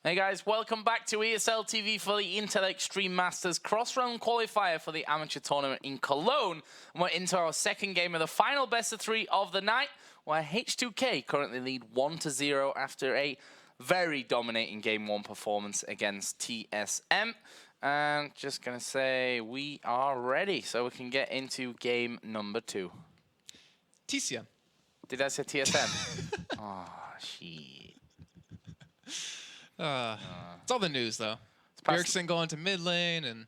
Hey guys, welcome back to ESL TV for the Intel Extreme Masters cross-round qualifier for the amateur tournament in Cologne. And we're into our second game of the final best of 3 of the night, where H2k currently lead 1-0 after a very dominating Game 1 performance against TSM. And just going to say we are ready, so we can get into game number 2. TCM. Did I say TSM? Oh, shit. It's all the news, though. Bjergsen going to mid lane and...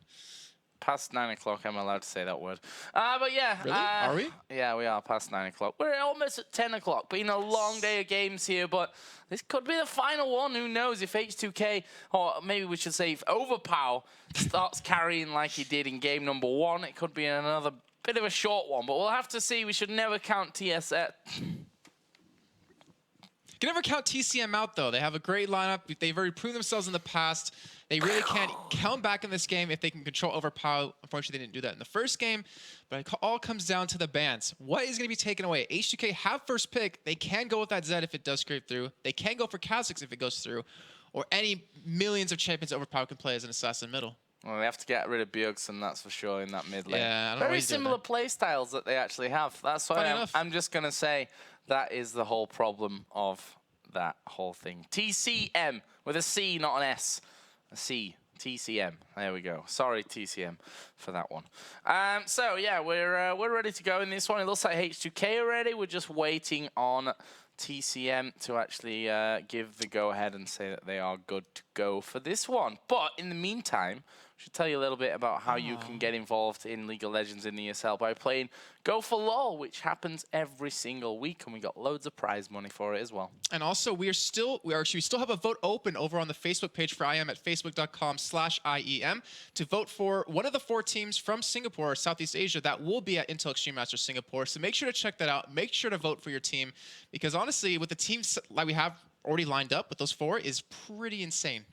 Past 9 o'clock, I'm allowed to say that word. But yeah. Really? Are we? Yeah, we are past 9 o'clock. We're almost at 10 o'clock. Been a long day of games here, but this could be the final one. Who knows if H2k, or maybe we should say if Overpower starts carrying like he did in game number 1, it could be another bit of a short one, but we'll have to see. We should never count TSM. You can never count TCM out, though. They have a great lineup. They've already proven themselves in the past. They really can't count back in this game if they can control Overpower. Unfortunately, they didn't do that in the first game. But it all comes down to the bans. What is going to be taken away? H2k have first pick. They can go with that Zed if it does scrape through. They can go for Kha'Zix if it goes through. Or any millions of champions Overpower can play as an assassin middle. Well, they have to get rid of Bjergsen, that's for sure, in that mid lane. Yeah, I don't know Very similar play styles that they actually have. That's why I'm just going to say that is the whole problem of that whole thing. TCM with a C, not an S. A C. TCM. There we go. Sorry, TCM, for that one. So yeah, we're ready to go in this one. It looks like H2k already. We're just waiting on TCM to actually give the go-ahead and say that they are good to go for this one. But in the meantime, I should tell you a little bit about how you can get involved in League of Legends in the ESL by playing Go for LOL, which happens every single week, and we got loads of prize money for it as well. And also, we still have a vote open over on the Facebook page for IEM at facebook.com/IEM to vote for one of the 4 teams from Singapore or Southeast Asia that will be at Intel Extreme Masters Singapore. So make sure to check that out. Make sure to vote for your team, because honestly, with the teams like we have already lined up with those 4 is pretty insane.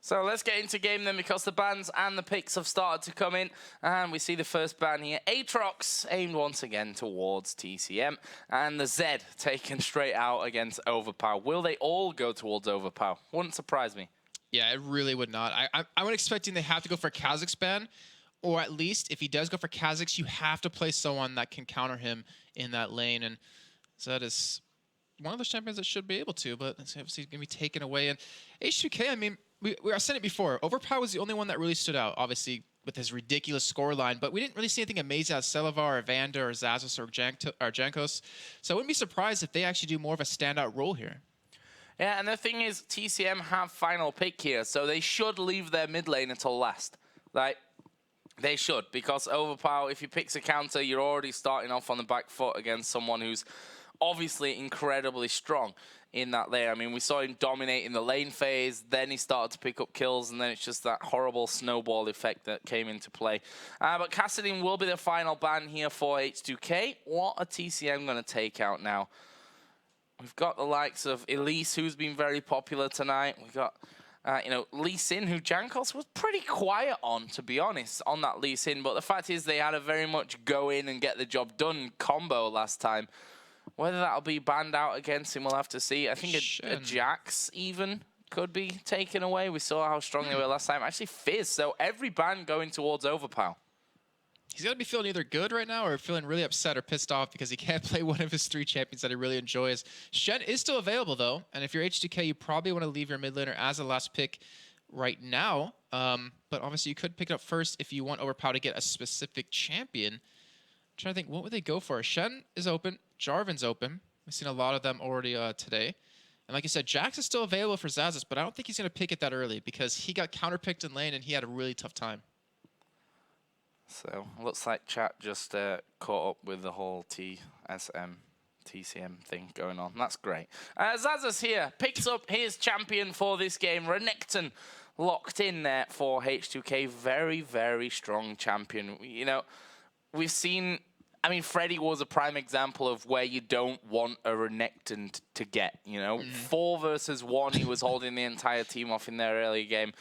So let's get into game then, because the bans and the picks have started to come in. And we see the first ban here. Aatrox aimed once again towards TCM. And the Z taken straight out against Overpower. Will they all go towards Overpower? Wouldn't surprise me. Yeah, it really would not. I'm expecting they have to go for Kha'Zix ban. Or at least, if he does go for Kha'Zix, you have to play someone that can counter him in that lane. And Zed is one of those champions that should be able to, but it's obviously going to be taken away. And H2k, I mean... I said it before. Overpower was the only one that really stood out, obviously, with his ridiculous scoreline. But we didn't really see anything amazing out of Selavar or Vander or Zazos or Jankos. So I wouldn't be surprised if they actually do more of a standout role here. Yeah, and the thing is, TCM have final pick here, so they should leave their mid lane until last. Like, they should, because Overpower, if he picks a counter, you're already starting off on the back foot against someone who's obviously incredibly strong in that lane. I mean, we saw him dominate in the lane phase, then he started to pick up kills, and then it's just that horrible snowball effect that came into play. But Kassadin will be the final ban here for H2k. What are TCM going to take out now? We've got the likes of Elise, who's been very popular tonight. We've got, Lee Sin, who Jankos was pretty quiet on, to be honest, on that Lee Sin. But the fact is they had a very much go in and get the job done combo last time. Whether that'll be banned out against him, we'll have to see. I think a Jax even could be taken away. We saw how strong they were last time. Actually, Fizz. So every ban going towards Overpower. He's got to be feeling either good right now or feeling really upset or pissed off because he can't play one of his 3 champions that he really enjoys. Shen is still available, though. And if you're H2k, you probably want to leave your mid laner as a last pick right now. But obviously, you could pick it up first if you want Overpower to get a specific champion. I'm trying to think, what would they go for? Shen is open. Jarvan's open. We've seen a lot of them already today. And like you said, Jax is still available for Zazos, but I don't think he's going to pick it that early because he got counterpicked in lane and he had a really tough time. So, looks like chat just caught up with the whole TCM thing going on. That's great. Zazos here picks up his champion for this game. Renekton locked in there for H2k. Very, very strong champion. You know, we've seen... I mean, Freddy was a prime example of where you don't want a Renekton to get, 4 versus 1, he was holding the entire team off in their early game.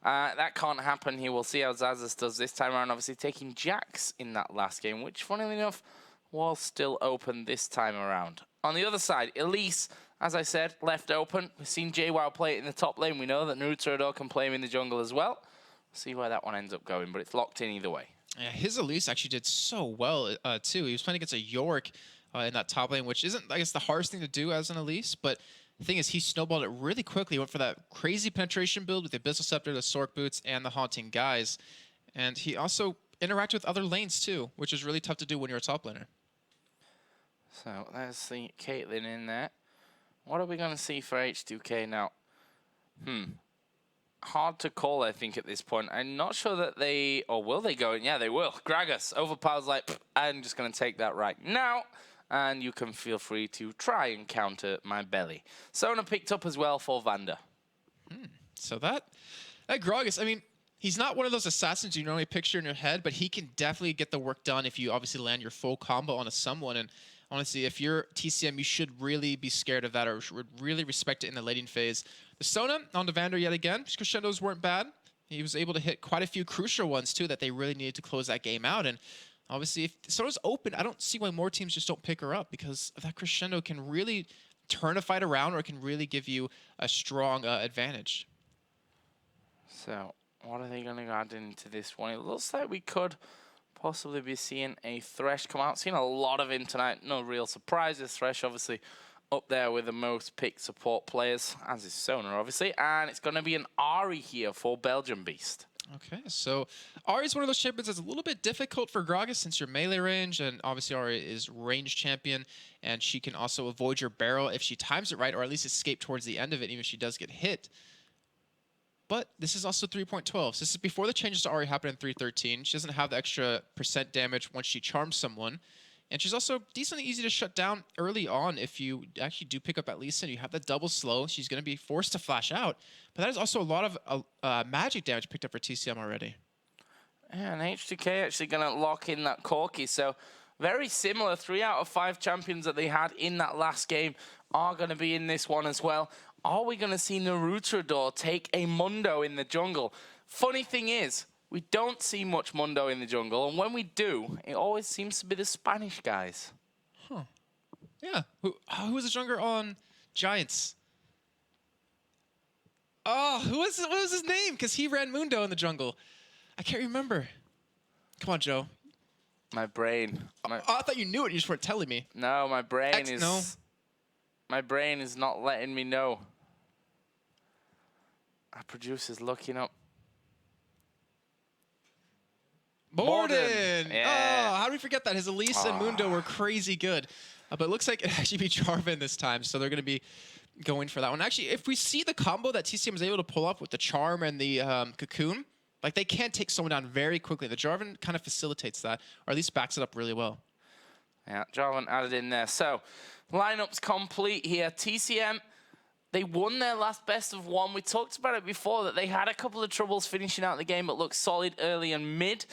That can't happen here. We'll see how Zazos does this time around, obviously taking Jax in that last game, which, funnily enough, was still open this time around. On the other side, Elise as I said, left open. We've seen JWoww play it in the top lane. We know that Naruto can play him in the jungle as well. See where that one ends up going, but it's locked in either way. Yeah, his Elise actually did so well, too. He was playing against a York in that top lane, which isn't, I guess, the hardest thing to do as an Elise, but the thing is, he snowballed it really quickly. He went for that crazy penetration build with the Abyssal Scepter, the Sork Boots, and the Haunting Guys. And he also interacted with other lanes, too, which is really tough to do when you're a top laner. So, let's see Caitlyn in there. What are we going to see for H2k now? Hard to call, I think, at this point. I'm not sure that they... Or will they go in? Yeah, they will. Gragas. Overpower's like, I'm just going to take that right now. And you can feel free to try and counter my belly. Sona picked up as well for Vander. So that Gragas, I mean, he's not one of those assassins you normally picture in your head, but he can definitely get the work done if you obviously land your full combo onto someone. And honestly, if you're TCM, you should really be scared of that or should really respect it in the laning phase. The Sona on the Vander yet again. His crescendos weren't bad. He was able to hit quite a few crucial ones, too, that they really needed to close that game out. And obviously, if Sona's open, I don't see why more teams just don't pick her up because that crescendo can really turn a fight around or it can really give you a strong advantage. So, what are they going to add into this one? It looks like we could possibly be seeing a Thresh come out. Seen a lot of him tonight. No real surprises. Thresh, obviously, up there with the most picked support players, as is Sona, obviously. And it's going to be an Ahri here for Belgium Beast. Okay, so Ahri is one of those champions that's a little bit difficult for Gragas since you're melee range, and obviously Ahri is range champion, and she can also avoid your barrel if she times it right, or at least escape towards the end of it, even if she does get hit. But this is also 3.12. So this is before the changes to Ahri happened in 3.13. She doesn't have the extra % damage once she charms someone. And she's also decently easy to shut down early on if you actually do pick up at Lisa and you have that double slow. She's going to be forced to flash out. But that is also a lot of magic damage picked up for TCM already. Yeah, and H2k actually going to lock in that Corki. So very similar. 3 out of 5 champions that they had in that last game are going to be in this one as well. Are we going to see Naruto take a Mundo in the jungle? Funny thing is, we don't see much Mundo in the jungle, and when we do, it always seems to be the Spanish guys. Huh. Yeah. Who was the jungler on Giants? Oh, what was his name? Because he ran Mundo in the jungle. I can't remember. Come on, Joe. My brain. I thought you knew it. You just weren't telling me. No, my brain is... No. My brain is not letting me know. Our producer's looking up. Borden! Yeah. Oh, how did we forget that? His Elise and Mundo were crazy good. But it looks like it actually be Jarvan this time, so they're going to be going for that one. Actually, if we see the combo that TCM was able to pull up with the Charm and the Cocoon, like they can take someone down very quickly. The Jarvan kind of facilitates that, or at least backs it up really well. Yeah, Jarvan added in there. So, lineup's complete here. TCM, they won their last best of 1. We talked about it before that they had a couple of troubles finishing out the game, but looked solid early and mid.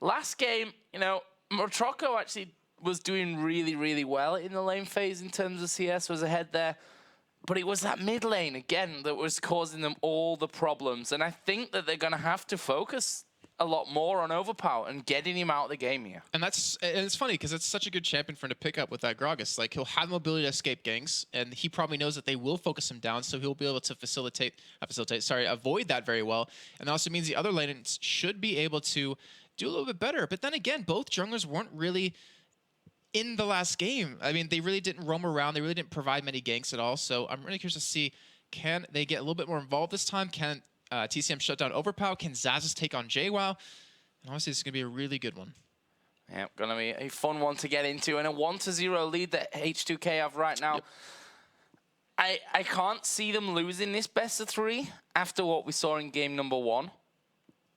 Last game, you know, Motroko actually was doing really, really well in the lane phase in terms of CS, was ahead there. But it was that mid lane, again, that was causing them all the problems. And I think that they're going to have to focus a lot more on Overpower and getting him out of the game here. And it's funny because it's such a good champion for him to pick up with that Gragas. Like, he'll have the mobility to escape ganks, and he probably knows that they will focus him down, so he'll be able to avoid that very well. And that also means the other lanes should be able to do a little bit better. But then again, both junglers weren't really in the last game. I mean, they really didn't roam around. They really didn't provide many ganks at all. So I'm really curious to see, can they get a little bit more involved this time? Can TCM shut down Overpower? Can Zazas take on JWoww? And honestly, this is going to be a really good one. Yeah, going to be a fun one to get into. And a 1-0 lead that H2k have right now. Yep. I can't see them losing this best of 3 after what we saw in game number 1.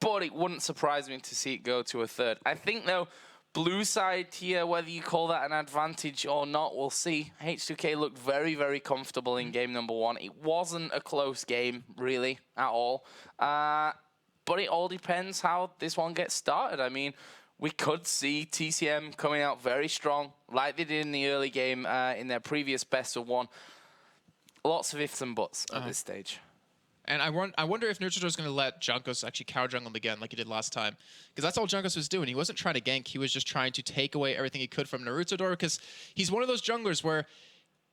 But it wouldn't surprise me to see it go to a 3rd. I think, though, blue side here, whether you call that an advantage or not, we'll see. H2k looked very, very comfortable in game number 1. It wasn't a close game, really, at all. But it all depends how this one gets started. I mean, we could see TCM coming out very strong, like they did in the early game in their previous best of 1. Lots of ifs and buts at this stage. And I wonder if Naruto is going to let Junkos actually cower jungle him again like he did last time. Because that's all Junkos was doing. He wasn't trying to gank. He was just trying to take away everything he could from Naruto, because he's one of those junglers where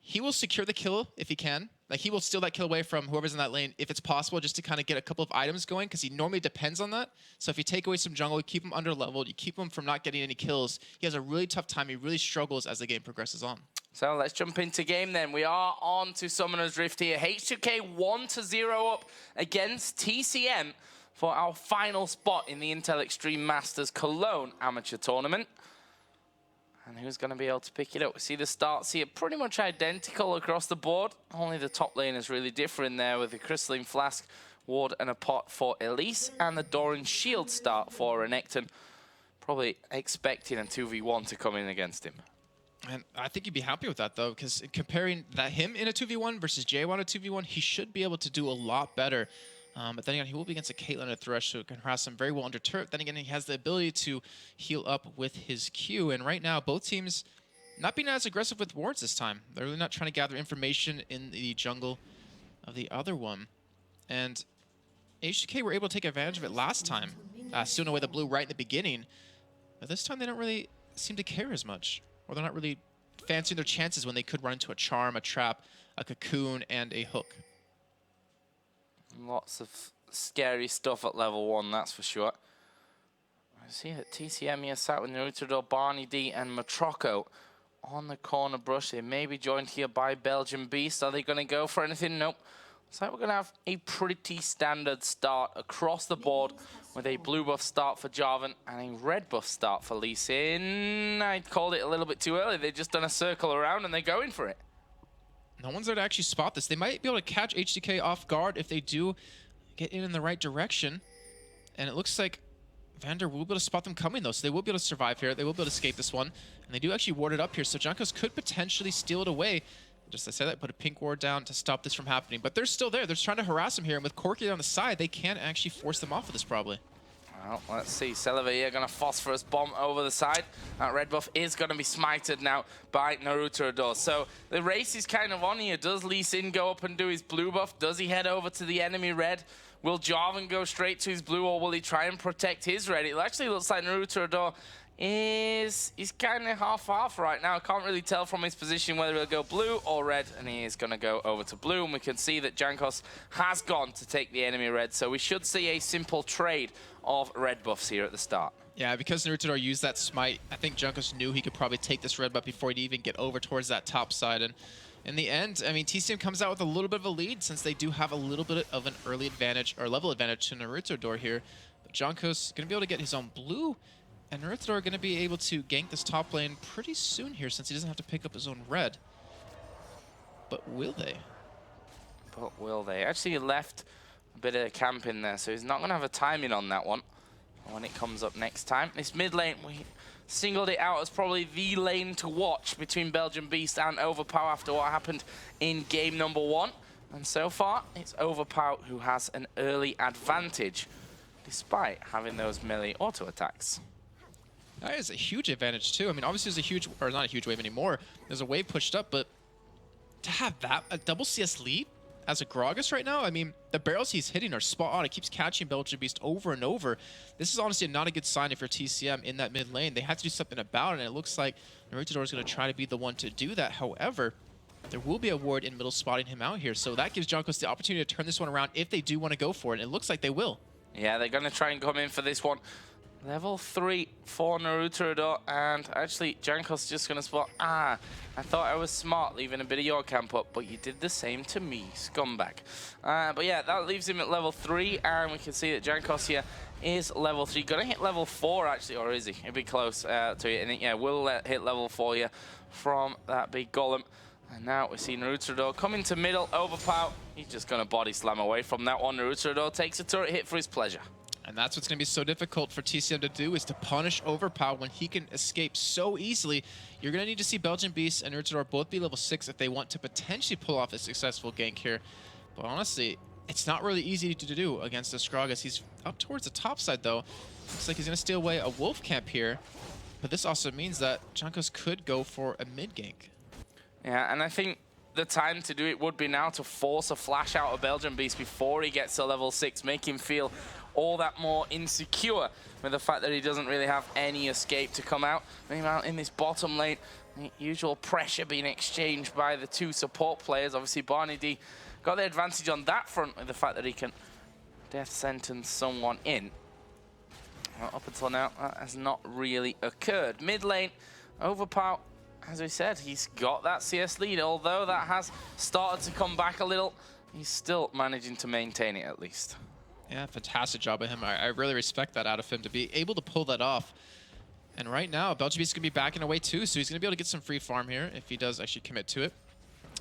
he will secure the kill if he can. Like, he will steal that kill away from whoever's in that lane if it's possible, just to kind of get a couple of items going, because he normally depends on that. So if you take away some jungle, you keep him under leveled, you keep him from not getting any kills, he has a really tough time. He really struggles as the game progresses on. So let's jump into game then. We are on to Summoner's Rift here. H2k 1-0 up against TCM for our final spot in the Intel Extreme Masters Cologne Amateur Tournament. And who's going to be able to pick it up? We see the starts here pretty much identical across the board. Only the top lane is really different there with the Crystalline Flask, Ward and a Pot for Elise, and the Doran Shield start for Renekton. Probably expecting a 2v1 to come in against him. And I think you'd be happy with that, though, because comparing him in a 2v1 versus J1 in a 2v1, he should be able to do a lot better. But then again, he will be against a Caitlyn and a Thresh who can harass him very well under turret. Then again, he has the ability to heal up with his Q. And right now, both teams not being as aggressive with wards this time. They're really not trying to gather information in the jungle of the other one. And H2k were able to take advantage of it last time, stealing away the blue right in the beginning. But this time, they don't really seem to care as much. Or they're not really fancying their chances when they could run into a charm, a trap, a cocoon, and a hook. Lots of scary stuff at level 1, that's for sure. I see that TCM here sat with Naruto, Barney D, and Matroco on the corner brush. They may be joined here by Belgian Beast. Are they going to go for anything? Nope. Looks like we're going to have a pretty standard start across the board with a blue buff start for Jarvan and a red buff start for Lee Sin. I called it a little bit too early. They've just done a circle around and they're going for it. No one's there to actually spot this. They might be able to catch H2k off guard if they do get in the right direction. And it looks like Vander will be able to spot them coming, though. So they will be able to survive here. They will be able to escape this one. And they do actually ward it up here. So Junkos could potentially steal it away. Just as I said that, put a pink ward down to stop this from happening. But they're still there. They're trying to harass him here. And with Corki on the side, they can actually force them off of this probably. Well, let's see. Celebi here going to phosphorus bomb over the side. That red buff is going to be smited now by Naruto. So the race is kind of on here. Does Lee Sin go up and do his blue buff? Does he head over to the enemy red? Will Jarvan go straight to his blue, or will he try and protect his red? It actually looks like Naruto is kind of half-half right now. I can't really tell from his position whether he'll go blue or red, and he is going to go over to blue. And we can see that Jankos has gone to take the enemy red, so we should see a simple trade of red buffs here at the start. Yeah, because Naruto used that smite, I think Junkos knew he could probably take this red buff before he'd even get over towards that top side. And in the end, I mean, TCM comes out with a little bit of a lead since they do have a little bit of an early advantage or level advantage to Naruto here. But Junkos going to be able to get his own blue, and Naruto are going to be able to gank this top lane pretty soon here since he doesn't have to pick up his own red. But will they? But will they? Actually, he left a bit of camp in there, so he's not going to have a timing on that one when it comes up next time. This mid lane, we singled it out as probably the lane to watch between Belgian Beast and Overpower after what happened in game number 1. And so far, it's Overpower who has an early advantage, despite having those melee auto attacks. That is a huge advantage, too. I mean, obviously, there's a huge, or not a huge wave anymore. There's a wave pushed up, but to have that, a double CS lead as a Gragas right now, I mean, the barrels he's hitting are spot on. It keeps catching Belgian Beast over and over. This is honestly not a good sign if you're TCM in that mid lane. They have to do something about it, and it looks like Naruto is going to try to be the one to do that. However, there will be a ward in middle spotting him out here, so that gives Junkos the opportunity to turn this one around if they do want to go for it, and it looks like they will. Yeah, they're going to try and come in for this one. Level 3 for Naruto, and actually Jankos just going to spot, I thought I was smart leaving a bit of your camp up, but you did the same to me, scumbag. But yeah, that leaves him at level 3, and we can see that Jankos here is level 3. Going to hit level 4 actually, or is he? He'll be close to it, and yeah, we'll hit level 4 here from that big golem. And now we see Naruto coming to middle, Overpower. He's just going to body slam away from that one. Naruto takes a turret hit for his pleasure. And that's what's going to be so difficult for TCM to do, is to punish Overpower when he can escape so easily. You're going to need to see Belgian Beast and Naruto both be level 6 if they want to potentially pull off a successful gank here. But honestly, it's not really easy to do against this Gragas. He's up towards the top side, though. Looks like he's going to steal away a wolf camp here. But this also means that Jankos could go for a mid gank. Yeah, and I think the time to do it would be now to force a flash out of Belgian Beast before he gets to level 6, make him feel all that more insecure with the fact that he doesn't really have any escape to come out. Meanwhile, in this bottom lane, The usual pressure being exchanged by the two support players. Obviously, Barney D got the advantage on that front with the fact that he can death sentence someone in. Well, up until now, that has not really occurred. Mid lane, Overpower, as we said, he's got that CS lead. Although that has started to come back a little, he's still managing to maintain it at least. Yeah, fantastic job by him. I really respect that out of him to be able to pull that off. And right now, Belgium Beast is going to be backing away too, so he's going to be able to get some free farm here if he does actually commit to it.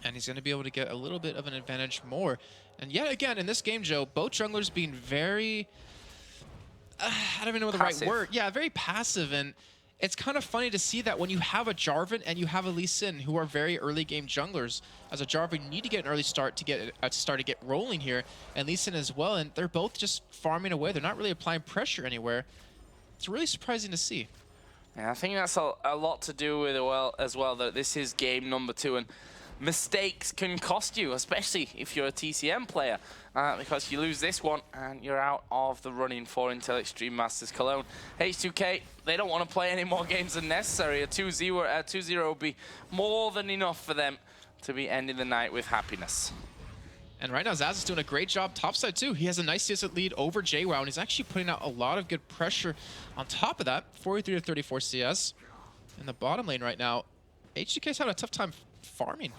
And he's going to be able to get a little bit of an advantage more. And yet again, in this game, Joe, both junglers being very... I don't even know the right word. Yeah, very passive. And it's kind of funny to see that when you have a Jarvan and you have a Lee Sin, who are very early game junglers. As a Jarvan, you need to get an early start to get rolling here, and Lee Sin as well. And they're both just farming away. They're not really applying pressure anywhere. It's really surprising to see. Yeah, I think that's a lot to do with as well that this is game number 2, and mistakes can cost you, especially if you're a TCM player, because you lose this one and you're out of the running for Intel Extreme Masters Cologne. H2k, they don't want to play any more games than necessary. A 2-0 will be more than enough for them to be ending the night with happiness. And right now, Zaz is doing a great job topside too. He has a nice CS lead over JWoww, and he's actually putting out a lot of good pressure on top of that. 43 to 34 CS. In the bottom lane right now, H2K's having a tough time farming.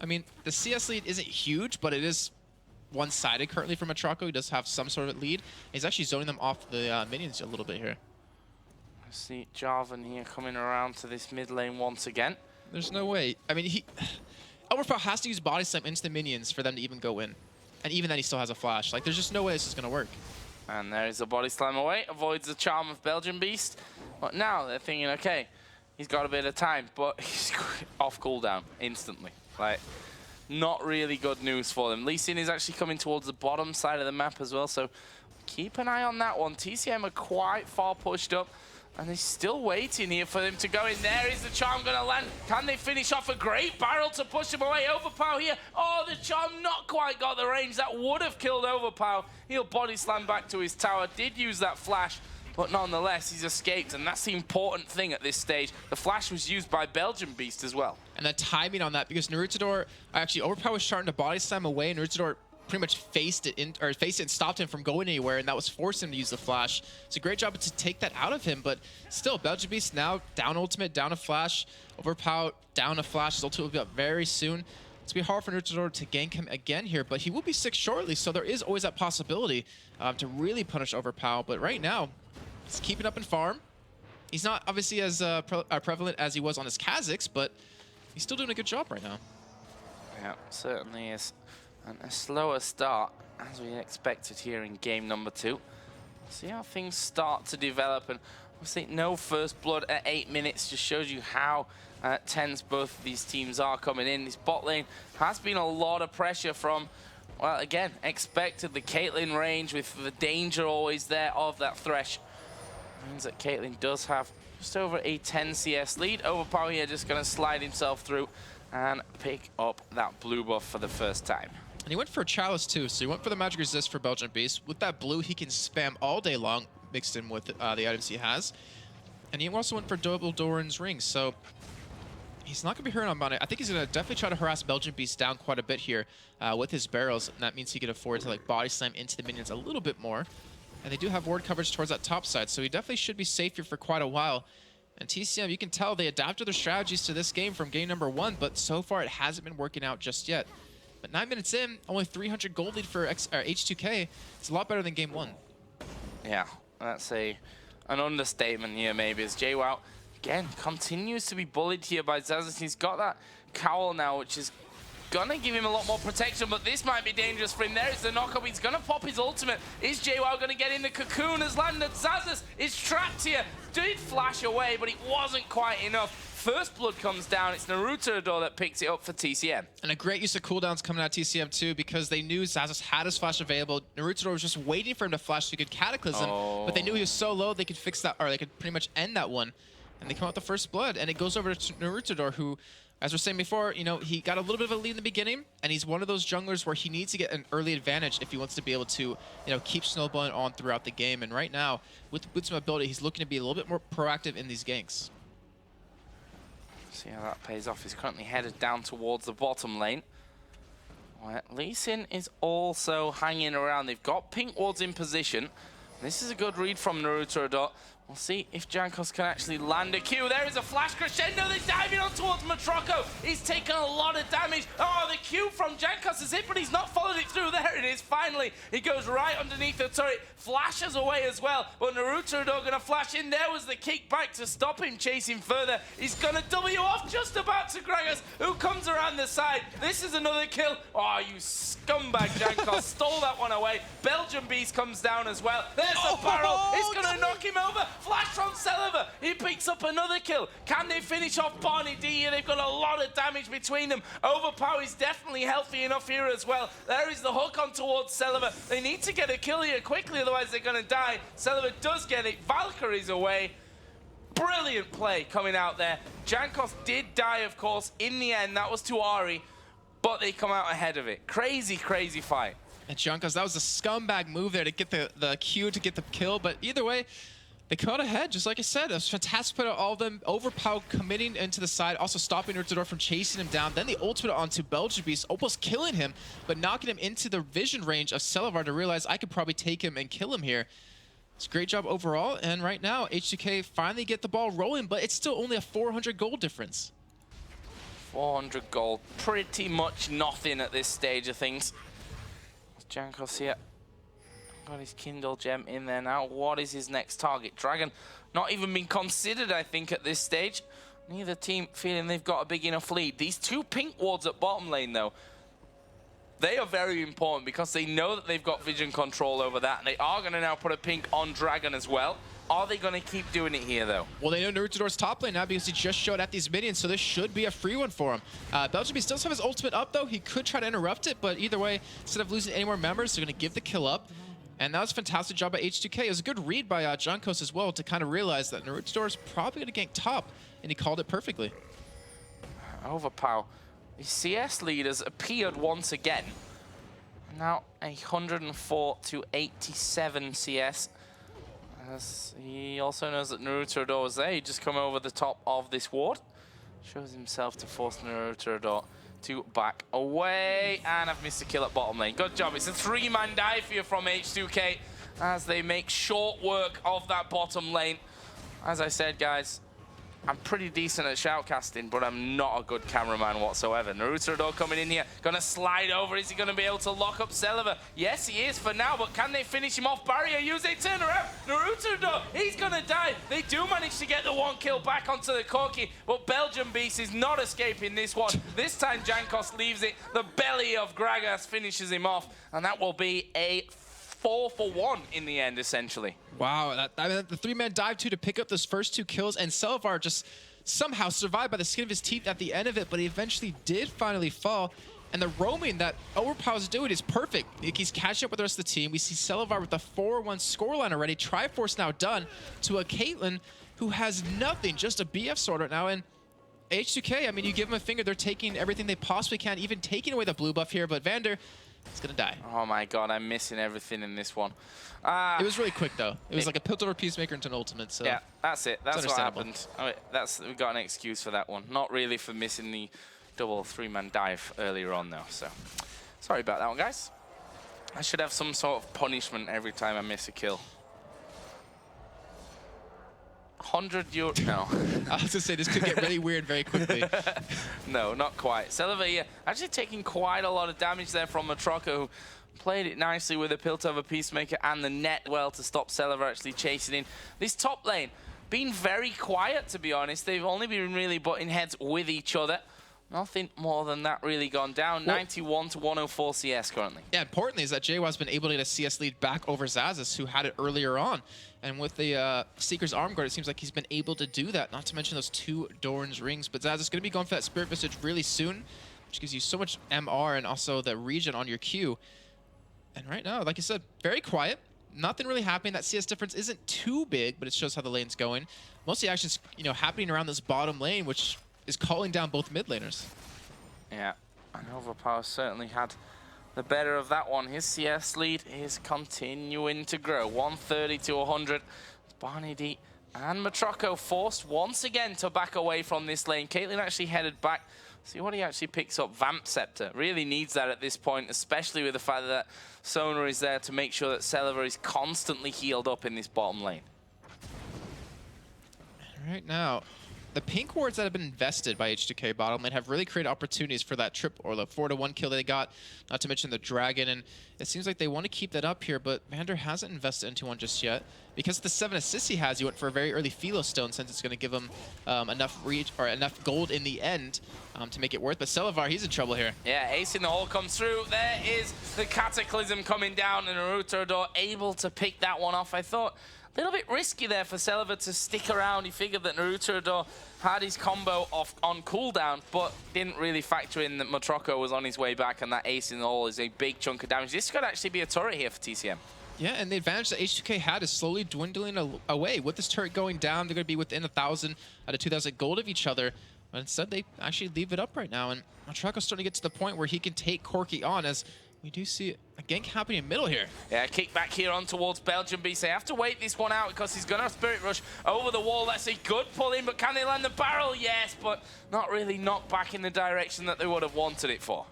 I mean, the CS lead isn't huge, but it is one-sided currently from Atraco. He does have some sort of lead. He's actually zoning them off the minions a little bit here. I see Jarvan here coming around to this mid lane once again. There's no way. I mean, Overpower has to use body slam into the minions for them to even go in. And even then, he still has a flash. Like, there's just no way this is going to work. And there is a body slam away. Avoids the charm of Belgian Beast. But now they're thinking, okay, he's got a bit of time, but he's off cooldown instantly. Like, not really good news for them. Lee Sin is actually coming towards the bottom side of the map as well, so keep an eye on that one. TCM are quite far pushed up, and they're still waiting here for them to go in. There is the charm going to land. Can they finish off a great barrel to push him away? Overpower here. Oh, the charm not quite got the range. That would have killed Overpower. He'll body slam back to his tower. Did use that flash, but nonetheless, he's escaped, and that's the important thing at this stage. The flash was used by Belgian Beast as well. And the timing on that, because Naruto actually Overpower was starting to body slam away, and Naruto pretty much faced it and stopped him from going anywhere, and that was forcing him to use the flash. It's a great job to take that out of him, but still, Belgian Beast now down ultimate, down a flash, Overpower down a flash. His ultimate will be up very soon. It's going to be hard for Naruto to gank him again here, but he will be 6 shortly, so there is always that possibility to really punish Overpower. But right now, he's keeping up in farm. He's not obviously as prevalent as he was on his Kha'Zix, but he's still doing a good job right now. Yeah, certainly is. And a slower start, as we expected here in game number 2. See how things start to develop, and obviously no first blood at 8 minutes just shows you how tense both of these teams are coming in. This bot lane has been a lot of pressure from, well, again, expected the Caitlyn range with the danger always there of that Thresh. Means that Caitlyn does have just over a 10 CS lead. Overpower here just going to slide himself through and pick up that blue buff for the first time. And he went for a Chalice too, so he went for the Magic Resist for Belgian Beast. With that blue, he can spam all day long, mixed in with the items he has. And he also went for double Doran's Ring, so he's not going to be hurting on it. I think he's going to definitely try to harass Belgian Beast down quite a bit here with his barrels, and that means he can afford to like body slam into the minions a little bit more. And they do have ward coverage towards that top side, so he definitely should be safe here for quite a while. And TCM, you can tell they adapted their strategies to this game from game number 1, but so far it hasn't been working out just yet. But 9 minutes in, only 300 gold lead for H2k. It's a lot better than game 1. Yeah, that's an understatement here maybe, as JWoww, again, continues to be bullied here by Zazas. He's got that cowl now, which is gonna give him a lot more protection, but this might be dangerous for him. There is the knockup. He's gonna pop his ultimate. Is JWoww gonna get in? The cocoon has landed. Zazas is trapped here. Did flash away, but it wasn't quite enough. First blood comes down. It's Naruto that picks it up for TCM. And a great use of cooldowns coming out of TCM too, because they knew Zazas had his flash available. Naruto was just waiting for him to flash so he could Cataclysm, but they knew he was so low they could fix that, or they could pretty much end that one. And they come out with the first blood, and it goes over to Naruto, who, as we're saying before, you know, he got a little bit of a lead in the beginning, and he's one of those junglers where he needs to get an early advantage if he wants to be able to, you know, keep snowballing on throughout the game. And right now, with some ability, he's looking to be a little bit more proactive in these ganks. See how that pays off. He's currently headed down towards the bottom lane. Well, Lee Sin is also hanging around. They've got pink wards in position. This is a good read from Naruto. We'll see if Jankos can actually land a Q. There is a flash crescendo. They're diving on towards Matroco. He's taken a lot of damage. Oh, the Q from Jankos is hit, but he's not followed it through. There it is, finally. He goes right underneath the turret, flashes away as well. But Naruto gonna flash in. There was the kick back to stop him chasing further. He's gonna W off just about to Gragas, who comes around the side. This is another kill. Oh, you scumbag, Jankos. Stole that one away. Belgian Beast comes down as well. There's the barrel. It's gonna knock him over. Flash from Celiver. He picks up another kill. Can they finish off Barney D here? They've got a lot of damage between them. Overpower is definitely healthy enough here as well. There is the hook on towards Celiver. They need to get a kill here quickly, otherwise they're going to die. Celiver does get it. Valkyrie's away. Brilliant play coming out there. Jankos did die, of course, in the end. That was to Ari, but they come out ahead of it. Crazy, crazy fight. And Jankos, that was a scumbag move there to get the Q to get the kill, but either way, they come out ahead, just like I said. It was fantastic put out all of them. Overpower committing into the side, also stopping Naruto from chasing him down. Then the ultimate onto Belgian Beast, almost killing him, but knocking him into the vision range of Celivar to realize I could probably take him and kill him here. It's a great job overall, and right now, H2k finally get the ball rolling, but it's still only a 400 gold difference. 400 gold, pretty much nothing at this stage of things. Jankos here. Got his Kindle gem in there now. What is his next target? Dragon not even been considered, I think, at this stage. Neither team feeling they've got a big enough lead. These two pink wards at bottom lane, though, they are very important because they know that they've got vision control over that, and they are going to now put a pink on Dragon as well. Are they going to keep doing it here, though? Well, they know Naruto's top lane now because he just showed at these minions, so this should be a free one for him. Belgium Beast does have his ultimate up, though. He could try to interrupt it, but either way, instead of losing any more members, they're going to give the kill up. And that was a fantastic job by H2k. It was a good read by Jankos as well to kind of realize that Naruto is probably going to gank top, and he called it perfectly. Overpower. The CS leaders appeared once again. Now 104 to 87 CS. As he also knows that Naruto was there. He just come over the top of this ward. Shows himself to force Naruto to back away, and I've missed a kill at bottom lane. Good job. It's a three-man dive here from H2k as they make short work of that bottom lane. As I said, guys, I'm pretty decent at shoutcasting, but I'm not a good cameraman whatsoever. Naruto coming in here, gonna slide over. Is he gonna be able to lock up Celiver? Yes, he is for now, but can they finish him off? Barrier use a turnaround. Naruto, he's gonna die. They do manage to get the one kill back onto the Corki, but Belgian Beast is not escaping this one. This time Jankos leaves it. The belly of Gragas finishes him off, and that will be a 4-for-1 in the end, essentially. Wow, the three-man dive to pick up those first two kills, and Celivar just somehow survived by the skin of his teeth at the end of it, but he eventually did finally fall. And the roaming that Overpower's doing is perfect. He's catching up with the rest of the team. We see Celivar with the 4-1 scoreline already. Triforce now done to a Caitlyn who has nothing, just a BF sword right now. And H2k, I mean, you give them a finger, they're taking everything they possibly can, even taking away the blue buff here, but Vander, it's gonna die. Oh my god, I'm missing everything in this one. It was really quick though. It was like a Piltover Peacemaker into an ultimate, so... Yeah, that's it. That's what happened. Oh, we got an excuse for that one. Not really for missing the double three-man dive earlier on though, so... Sorry about that one, guys. I should have some sort of punishment every time I miss a kill. 100 euro... No. I was gonna say, this could get really weird very quickly. No, not quite. Celivar here actually taking quite a lot of damage there from Matroco, who played it nicely with a Piltover Peacemaker and the net well to stop Celivar actually chasing in. This top lane been very quiet, to be honest. They've only been really butting heads with each other. Nothing more than that really gone down. Well, 91 to 104 CS currently. Yeah, importantly is that JWoww's been able to get a CS lead back over Xaxis, who had it earlier on. And with the Seeker's Arm Guard, it seems like he's been able to do that, not to mention those two Doran's Rings. But Xaxis is going to be going for that Spirit Visage really soon, which gives you so much MR and also the regen on your Q. And right now, like I said, very quiet. Nothing really happening. That CS difference isn't too big, but it shows how the lane's going. Most of the action's, happening around this bottom lane, which is calling down both mid laners. Yeah, and Overpower certainly had the better of that one. His CS lead is continuing to grow. 130 to 100. Barney D And Matroco forced once again to back away from this lane. Caitlyn actually headed back. See what he actually picks up. Vamp Scepter. Really needs that at this point, especially with the fact that Sona is there to make sure that Celiver is constantly healed up in this bottom lane. Right now, the pink wards that have been invested by H2k bottom lane have really created opportunities for that trip or the 4-to-1 kill they got, not to mention the dragon, and it seems like they want to keep that up here, but Vander hasn't invested into one just yet. Because of the 7 assists he has, he went for a very early Philo Stone since it's going to give him enough reach or enough gold in the end to make it worth. But Celivar, he's in trouble here. Yeah, Ace in the hole comes through. There is the Cataclysm coming down, and Naruto able to pick that one off. I thought a little bit risky there for Celivar to stick around. He figured that Naruto had his combo off on cooldown, but didn't really factor in that Matroco was on his way back, and that Ace in the hole is a big chunk of damage. This could actually be a turret here for TCM. Yeah, and the advantage that H2k had is slowly dwindling away. With this turret going down, they're going to be within 1,000 out of 2,000 gold of each other. But instead, they actually leave it up right now. And Matroco's starting to get to the point where he can take Corki on, as we do see a gank happening in middle here. Yeah, kick back here on towards Belgium Beast. They have to wait this one out because he's going to Spirit Rush over the wall. That's a good pull in, but can they land the barrel? Yes, but not really knocked back in the direction that they would have wanted it for.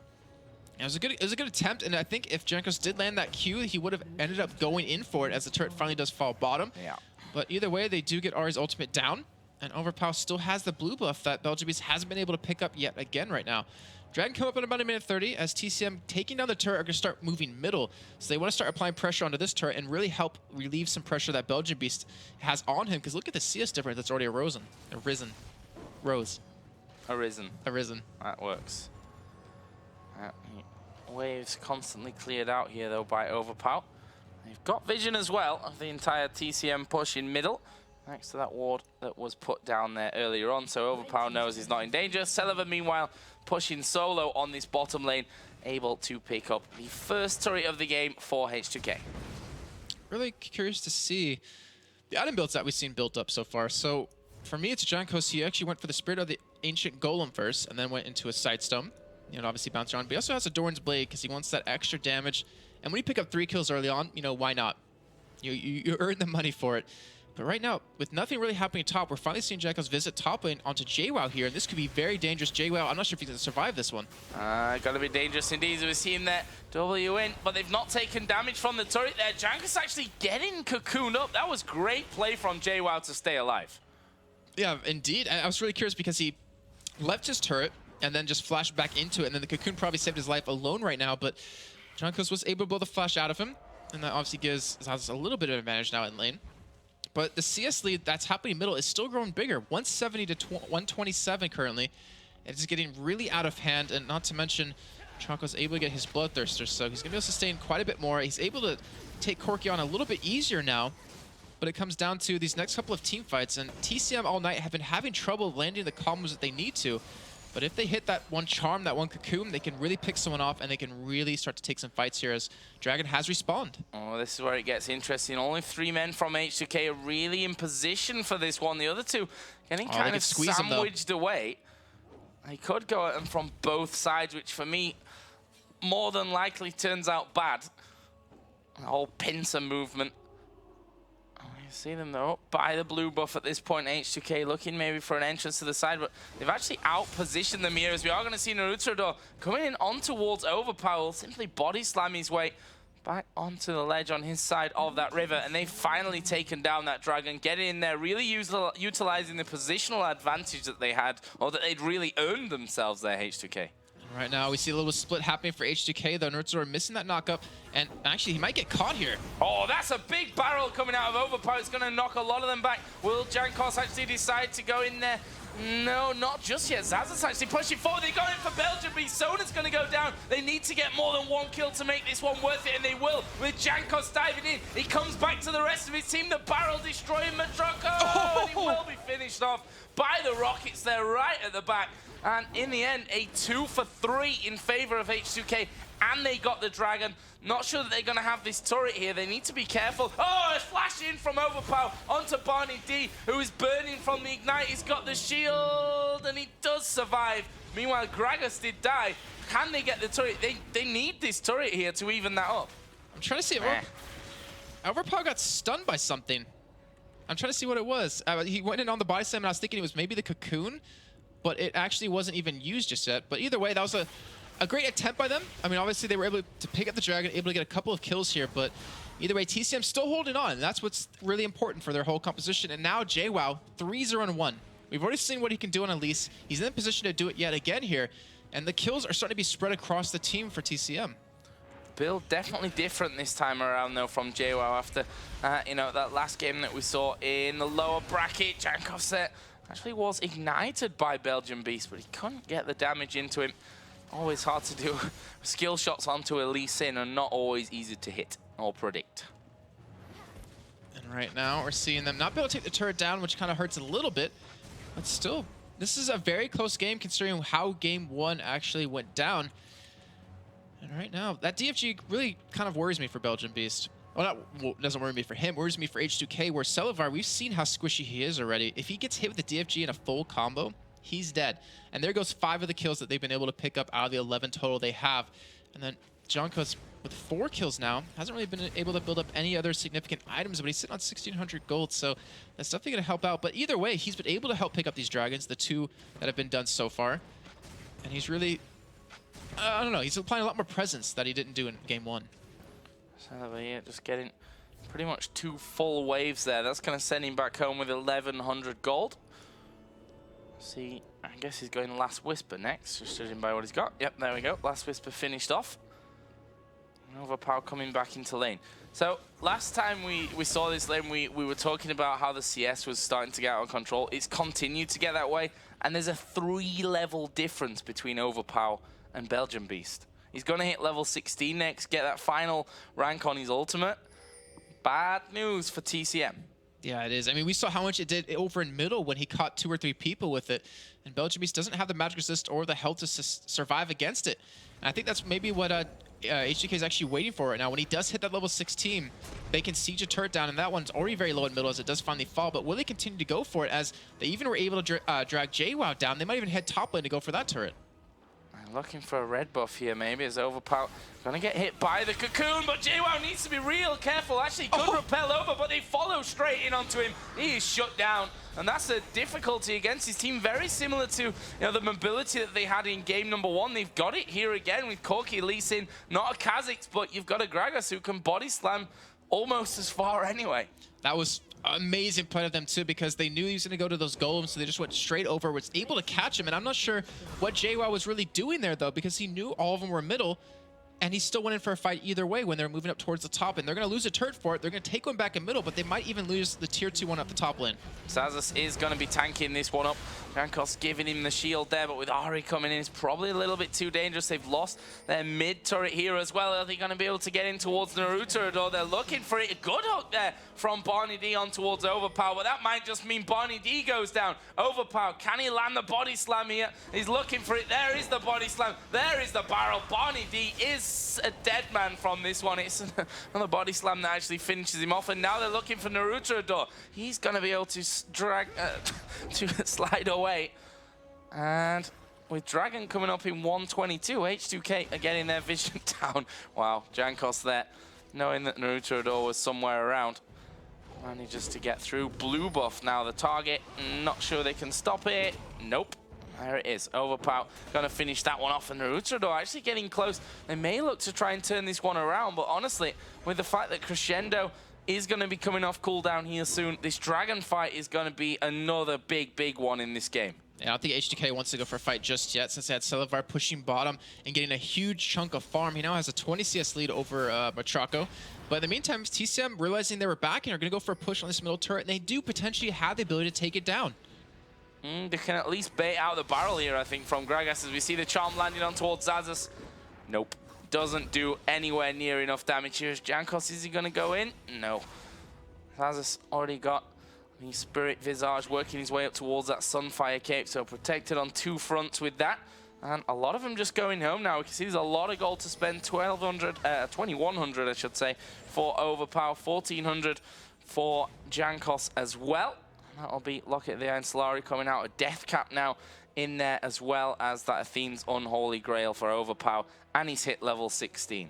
It was a good attempt, and I think if Jankos did land that Q, he would have ended up going in for it as the turret finally does fall bottom. Yeah. But either way, they do get Ari's ultimate down, and Overpower still has the blue buff that Belgium Beast hasn't been able to pick up yet again right now. Dragon come up in about a minute 30 as TCM taking down the turret are going to start moving middle. So they want to start applying pressure onto this turret and really help relieve some pressure that Belgium Beast has on him, because look at the CS difference that's already arisen. That works. Waves constantly cleared out here though by Overpower. They've got vision as well of the entire TCM push in middle, next to that ward that was put down there earlier on, so Overpower knows he's not in danger. Celiver meanwhile pushing solo on this bottom lane, able to pick up the first turret of the game for H2k. Really curious to see the item builds that we've seen built up so far. So for me, it's Jankos. He actually went for the Spirit of the Ancient Golem first, and then went into a Sightstone. You know, obviously bounce around, but he also has a Doran's Blade because he wants that extra damage. And when you pick up 3 kills early on, you know, why not? You earn the money for it. But right now, with nothing really happening top, we're finally seeing Jankos visit top lane onto JWoww here, and this could be very dangerous. JWoww, I'm not sure if he's going to survive this one. Gotta be dangerous indeed. We've seen that W in, but they've not taken damage from the turret there. Jankos actually getting cocooned up. That was great play from JWoww to stay alive. Yeah, indeed. I was really curious because he left his turret and then just flashed back into it, and then the cocoon probably saved his life alone right now, but Jankos was able to blow the flash out of him, and that obviously gives us a little bit of advantage now in lane. But the CS lead that's happening middle is still growing bigger, 170 to 127 currently. It's getting really out of hand, and not to mention Jankos able to get his Bloodthirster, so he's going to be able to sustain quite a bit more. He's able to take Corki on a little bit easier now, but it comes down to these next couple of team fights, and TCM all night have been having trouble landing the combos that they need to. But if they hit that one charm, that one cocoon, they can really pick someone off, and they can really start to take some fights here as Dragon has respawned. Oh, this is where it gets interesting. Only 3 men from H2k are really in position for this one. The other 2 getting kind of sandwiched away. They could go at them from both sides, which for me, more than likely turns out bad. The whole pincer movement. See them though, by the blue buff at this point. H2k looking maybe for an entrance to the side, but they've actually out-positioned them here, as we are going to see Naruto coming in on towards Overpower, simply body slam his way back onto the ledge on his side of that river, and they've finally taken down that dragon, getting in there, really utilizing the positional advantage that they had, or that they'd really earned themselves there, H2k. Right now, we see a little split happening for H2k, though. Naruto missing that knockup, and actually, he might get caught here. Oh, that's a big barrel coming out of Overpower. It's going to knock a lot of them back. Will Jankos actually decide to go in there? No, not just yet. Zaz's actually pushing forward. They're going for Belgium. Sona's going to go down. They need to get more than 1 kill to make this one worth it, and they will. With Jankos diving in, he comes back to the rest of his team. The barrel destroying Matroco, and he will be finished off by the Rockets there right at the back. And in the end, a 2 for 3 in favor of H2k, and they got the dragon. Not sure that they're going to have this turret here. They need to be careful. Oh, a flash in from Overpower onto Barney D, who is burning from the ignite. He's got the shield, and he does survive. Meanwhile, Gragas did die. Can they get the turret? They need this turret here to even that up. I'm trying to see it. Overpower got stunned by something. I'm trying to see what it was. He went in on the body slam, and I was thinking it was maybe the cocoon, but it actually wasn't even used just yet. But either way, that was a great attempt by them. I mean, obviously, they were able to pick up the Dragon, able to get a couple of kills here, but either way, TCM still holding on. And that's what's really important for their whole composition. And now JWoww, 3-0-1. We've already seen what he can do on Elise. He's in a position to do it yet again here. And the kills are starting to be spread across the team for TCM. Build definitely different this time around, though, from JWoww after, you know, that last game that we saw in the lower bracket. Jankov's set actually was ignited by Belgian Beast, but he couldn't get the damage into him. Always hard to do. Skill shots onto Elise are not always easy to hit or predict. And right now, we're seeing them not be able to take the turret down, which kind of hurts a little bit. But still, this is a very close game considering how game 1 actually went down. And right now, that DFG really kind of worries me for Belgian Beast. Well, doesn't worry me for him, worries me for H2k, where Celavar, we've seen how squishy he is already. If he gets hit with the DFG in a full combo, he's dead. And there goes 5 of the kills that they've been able to pick up out of the 11 total they have. And then Jankov's with 4 kills now, hasn't really been able to build up any other significant items, but he's sitting on 1,600 gold, so that's definitely going to help out. But either way, he's been able to help pick up these dragons, the 2 that have been done so far. And he's really, I don't know, he's applying a lot more presence that he didn't do in game 1. So yeah, just getting pretty much 2 full waves there. That's going to send him back home with 1,100 gold. See, I guess he's going Last Whisper next, just judging by what he's got. Yep, there we go. Last Whisper finished off. Overpower coming back into lane. So last time we saw this lane, we were talking about how the CS was starting to get out of control. It's continued to get that way, and there's a 3-level difference between Overpower and Belgian Beast. He's going to hit level 16 next, get that final rank on his ultimate. Bad news for TCM. Yeah, it is. I mean, we saw how much it did over in middle when he caught 2 or 3 people with it. And Belgian Beast doesn't have the magic resist or the health to survive against it. And I think that's maybe what H2k is actually waiting for right now. When he does hit that level 16, they can siege a turret down, and that one's already very low in middle as it does finally fall. But will they continue to go for it, as they even were able to drag JWoww down? They might even head top lane to go for that turret. Looking for a red buff here, maybe, as Overpower gonna get hit by the cocoon, but JWoww needs to be real careful. Actually, could repel over, but they follow straight in onto him. He is shut down, and that's a difficulty against his team. Very similar to, the mobility that they had in game number 1. They've got it here again with Corki leasing, not a Kha'Zix, but you've got a Gragas who can body slam almost as far anyway. That was amazing play of them too, because they knew he was going to go to those golems, so they just went straight over, was able to catch him. And I'm not sure what JWoww was really doing there, though, because he knew all of them were middle, and he still went in for a fight either way when they're moving up towards the top. And they're going to lose a turret for it. They're going to take one back in middle, but they might even lose the tier 2 one up the top lane. Xaxus is going to be tanking this one up. Jankos giving him the shield there, but with Ahri coming in, it's probably a little bit too dangerous. They've lost their mid turret here as well. Are they going to be able to get in towards Naruto? They're looking for it. A good hook there from Barney D on towards Overpower, but that might just mean Barney D goes down. Overpower, can he land the body slam here? He's looking for it. There is the body slam. There is the barrel. Barney D is a dead man from this one. It's another body slam that actually finishes him off, and now they're looking for Naruto. He's going to be able to drag to slide away. And with Dragon coming up in 122, H2k are getting their vision down. Wow, Jankos there, knowing that Naruto was somewhere around. Manages to get through. Blue buff now the target. Not sure they can stop it. Nope. There it is. Overpower gonna finish that one off, and Naruto actually getting close. They may look to try and turn this one around, but honestly, with the fact that Crescendo is going to be coming off cooldown here soon, this Dragon fight is going to be another big one in this game. Yeah, I don't think H2k wants to go for a fight just yet, since they had Celavar pushing bottom and getting a huge chunk of farm. He now has a 20 CS lead over Matraco. But in the meantime, TCM realizing they were back and are going to go for a push on this middle turret, and they do potentially have the ability to take it down. They can at least bait out the barrel here, I think, from Gragas, as we see the charm landing on towards Xaxus. Nope. Doesn't do anywhere near enough damage here. Jankos, is he going to go in? No. Xaxus already got the Spirit Visage working his way up towards that Sunfire Cape, so protected on 2 fronts with that. And a lot of them just going home now. We can see there's a lot of gold to spend. 2,100, I should say, for Overpower. 1,400 for Jankos as well. And that'll be Locket the Iron Solari coming out. A Death Cap now in there, as well as that Athene's Unholy Grail for Overpower. And he's hit level 16.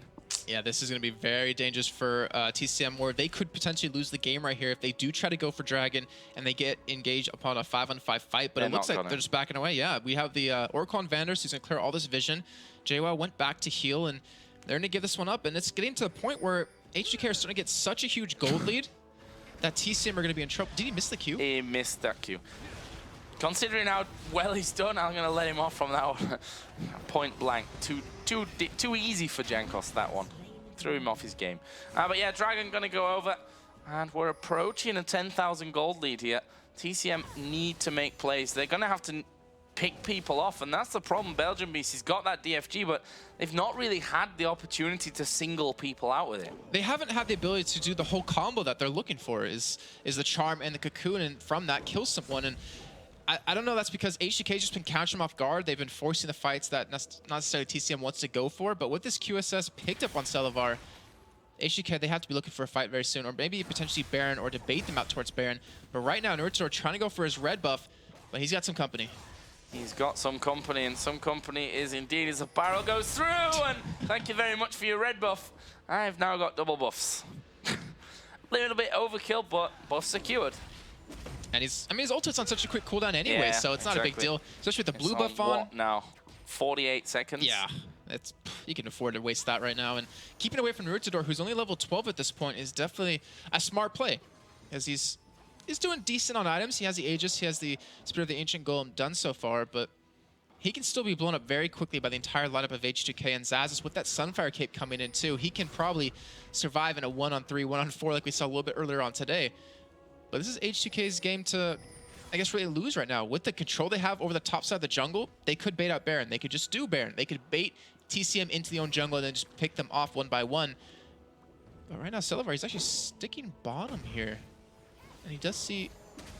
Yeah, this is going to be very dangerous for TCM, where they could potentially lose the game right here if they do try to go for Dragon and they get engaged upon a 5-on-5 fight. But it looks like they're just backing away. Yeah, we have the Oracle on Vanders who's going to clear all this vision. JWoww went back to heal, and they're going to give this one up. And it's getting to the point where H2k are starting to get such a huge gold lead that TCM are going to be in trouble. Did he miss the Q? He missed that Q. Considering how well he's done, I'm going to let him off from that one. Point blank. Too easy for Jankos, that one. Threw him off his game. But yeah, Dragon going to go over. And we're approaching a 10,000 gold lead here. TCM need to make plays. They're going to have to pick people off, and that's the problem. Belgian Beast, he's got that DFG, but they've not really had the opportunity to single people out with it. They haven't had the ability to do the whole combo that they're looking for, is the Charm and the Cocoon, and from that kill someone. And I don't know, that's because H2K just been catching them off guard. They've been forcing the fights that not necessarily TCM wants to go for, but with this QSS picked up on Celavar, H2K, they have to be looking for a fight very soon, or maybe potentially Baron, or debate them out towards Baron. But right now, Naruto trying to go for his red buff, but he's got some company. He's got some company, and some company is indeed as the barrel goes through, and thank you very much for your red buff. I've now got double buffs. A little bit overkill, but buff secured. And his ultimate's on such a quick cooldown anyway, yeah, so it's not a big deal. Especially with the blue buff on. What now? 48 seconds? Yeah, you can afford to waste that right now. And keeping away from Naruto, who's only level 12 at this point, is definitely a smart play. Because he's doing decent on items. He has the Aegis, he has the Spirit of the Ancient Golem done so far, but he can still be blown up very quickly by the entire lineup of H2k. And Zazis, with that Sunfire Cape coming in too, he can probably survive in a 1-on-3, 1-on-4 like we saw a little bit earlier on today. But this is H2k's game to, I guess, really lose right now. With the control they have over the top side of the jungle, they could bait out Baron. They could just do Baron. They could bait TCM into the own jungle and then just pick them off one by one. But right now, Celavar, he's actually sticking bottom here. And he does see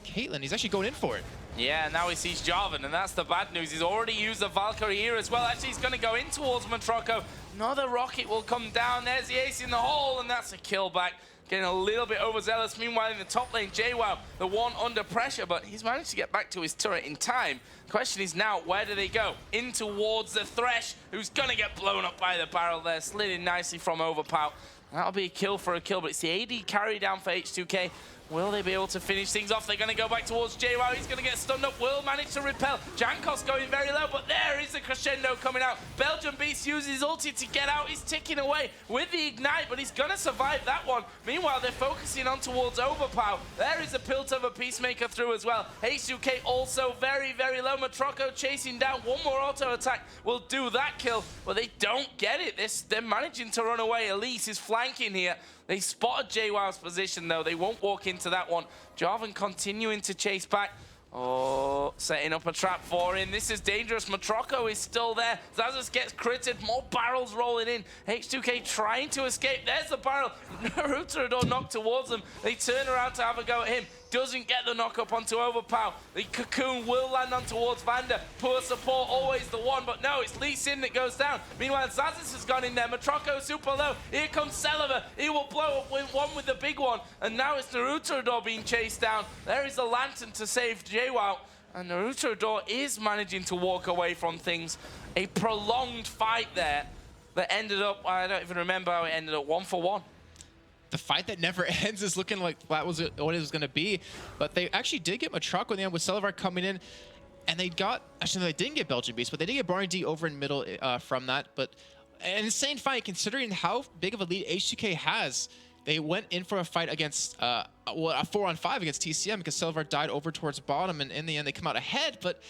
Caitlyn. He's actually going in for it. Yeah, now he sees Jarvan, and that's the bad news. He's already used the Valkyrie here as well. Actually, he's going to go in towards Matroko. Another rocket will come down. There's the ace in the hole, and that's a kill back. Getting a little bit overzealous. Meanwhile, in the top lane, JWoww, the one under pressure, but he's managed to get back to his turret in time. The question is now, where do they go? In towards the Thresh, who's going to get blown up by the barrel there. Slid in nicely from Overpow. That'll be a kill for a kill, but it's the AD carry down for H2k. Will they be able to finish things off? They're going to go back towards JWoww. He's going to get stunned up. Will manage to repel. Jankos going very low, but there is the crescendo coming out. Belgian Beast uses his ulti to get out. He's ticking away with the ignite, but he's going to survive that one. Meanwhile, they're focusing on towards Overpow. There is a Pilt of a Peacemaker through as well. H2k also very, very low. Matroko chasing down. One more auto attack will do that kill, but they don't get it. They're managing to run away. Elise is flanking here. They spotted JWoww's position, though. They won't walk into that one. Jarvan continuing to chase back. Oh, setting up a trap for him. This is dangerous. Matroko is still there. Zazas gets critted. More barrels rolling in. H2k trying to escape. There's the barrel. Naruto knocked towards them. They turn around to have a go at him. Doesn't get the knock up onto Overpow. The Cocoon will land on towards Vander. Poor support, always the one, but no, it's Lee Sin that goes down. Meanwhile, Zazis has gone in there. Matroko super low. Here comes Celavar. He will blow up with one with the big one. And now it's Naruto being chased down. There is the lantern to save JWoww. And Naruto is managing to walk away from things. A prolonged fight there that ended up, I don't even remember how it ended up, 1-for-1. The fight that never ends is looking like that was what it was going to be. But they actually did get Matroko in the end with Celavar coming in. And they got, actually they didn't get Belgian Beast, but they did get Barney D over in middle from that. But an insane fight considering how big of a lead H2k has. They went in for a fight against, a 4-on-5 against TCM because Celavar died over towards bottom. And in the end, they come out ahead, but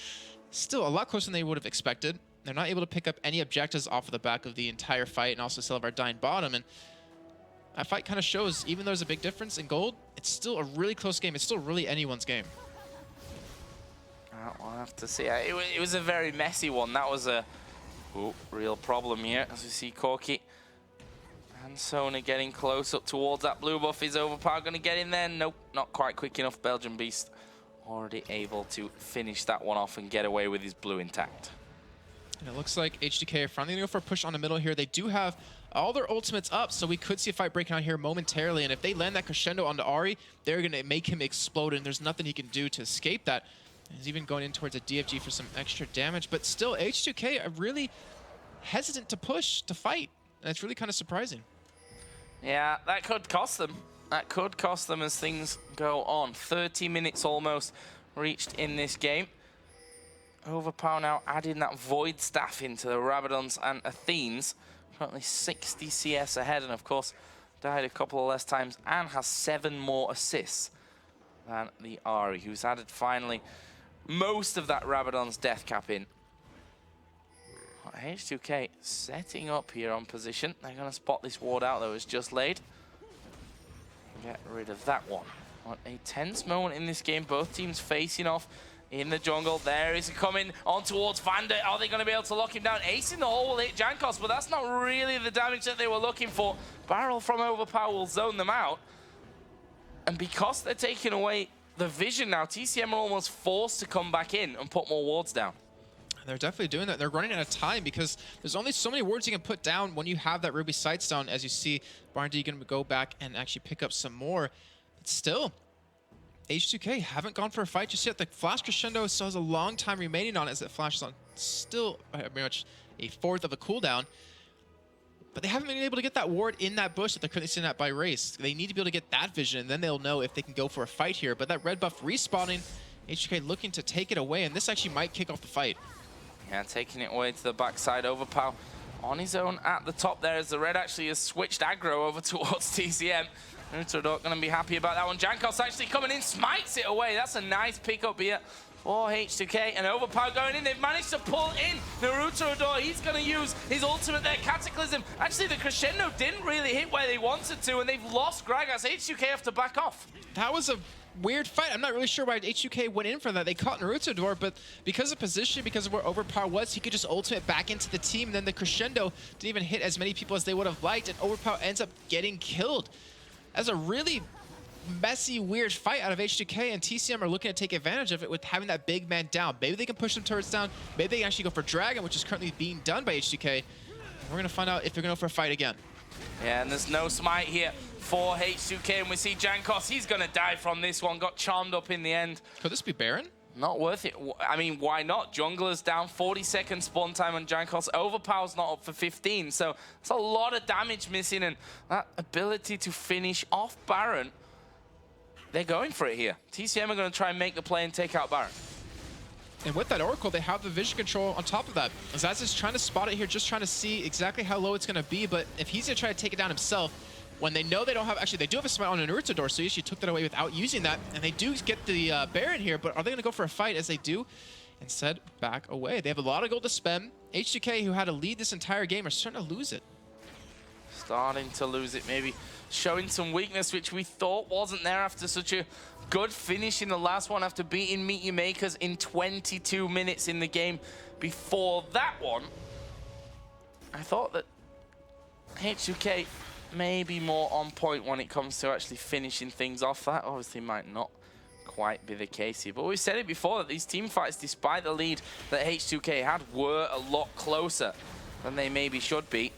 still a lot closer than they would have expected. They're not able to pick up any objectives off of the back of the entire fight. And also Celavar dying bottom. And that fight kind of shows, even though there's a big difference in gold, it's still a really close game. It's still really anyone's game. We'll have to see. It was a very messy one. That was a real problem here, as we see Corki and Sona getting close up towards that blue buff. Is Overpower going to get in there? Nope, not quite quick enough. Belgian Beast already able to finish that one off and get away with his blue intact. And it looks like H2k are finally going to go for a push on the middle here. They do have all their ultimates up, so we could see a fight breaking out here momentarily. And if they land that crescendo onto Ahri, they're going to make him explode, and there's nothing he can do to escape that. He's even going in towards a DFG for some extra damage. But still, H2k are really hesitant to push, to fight. and it's really kind of surprising. Yeah, that could cost them. That could cost them as things go on. 30 minutes almost reached in this game. Overpower now adding that Void Staff into the Rabadons and Athenes. Currently 60 CS ahead, and of course died a couple of less times and has 7 more assists than the Ari, who's added finally most of that Rabadon's death cap in. H2k setting up here on position. They're going to spot this ward out that was just laid. Get rid of that one. What a tense moment in this game. Both teams facing off in the jungle. There is coming on towards Vander. Are they going to be able to lock him down? Ace in the hole will hit Jankos, but that's not really the damage that they were looking for. Barrel from Overpower will zone them out. And because they're taking away the vision now, TCM are almost forced to come back in and put more wards down. They're definitely doing that. They're running out of time because there's only so many wards you can put down when you have that Ruby sights down. As you see, Barndy going to go back and actually pick up some more. But still, H2k haven't gone for a fight just yet. The Flash Crescendo still has a long time remaining on it as it flashes on still pretty much a fourth of a cooldown. But they haven't been able to get that ward in that bush that they're currently sitting at by race. They need to be able to get that vision, and then they'll know if they can go for a fight here. But that red buff respawning, H2k looking to take it away, and this actually might kick off the fight. Yeah, taking it away to the backside. Overpower on his own at the top there as the red actually has switched aggro over towards TCM. Utrodor going to be happy about that one. Jankos actually coming in, smites it away. That's a nice pickup here for H2k. And Overpower going in. They've managed to pull in Naruto. He's going to use his ultimate there, Cataclysm. Actually, the Crescendo didn't really hit where they wanted to, and they've lost Gragas. H2k have to back off. That was a weird fight. I'm not really sure why H2k went in for that. They caught Naruto, but because of position, because of where Overpower was, he could just ultimate back into the team. And then the Crescendo didn't even hit as many people as they would have liked, and Overpower ends up getting killed. That's a really messy, weird fight out of H2k, and TCM are looking to take advantage of it with having that big man down. Maybe they can push some turrets down. Maybe they can actually go for Dragon, which is currently being done by H2k. We're going to find out if they're going to go for a fight again. Yeah, and there's no smite here for H2k, and we see Jankos. He's going to die from this one. Got charmed up in the end. Could this be Baron? Not worth it. I mean, why not? Jungler's down, 40-second spawn time on Jankos. Overpower's not up for 15, so it's a lot of damage missing, and that ability to finish off Baron, they're going for it here. TCM are going to try and make the play and take out Baron. And with that Oracle, they have the vision control on top of that. Zaz is trying to spot it here, just trying to see exactly how low it's going to be, but if he's going to try to take it down himself, when they know they don't have, actually they do have a smite on an Naruto, so he actually took that away without using that, and they do get the Baron here, but are they going to go for a fight? As they do, instead back away. They have a lot of gold to spend. H2k, who had a lead this entire game, are starting to lose it. Starting to lose it, maybe showing some weakness, which we thought wasn't there after such a good finish in the last one, after beating Meteor Makers in 22 minutes in the game before that one. I thought that H2k may be more on point when it comes to actually finishing things off. That obviously might not quite be the case here, but we said it before that these team fights, despite the lead that H2k had, were a lot closer than they maybe should be.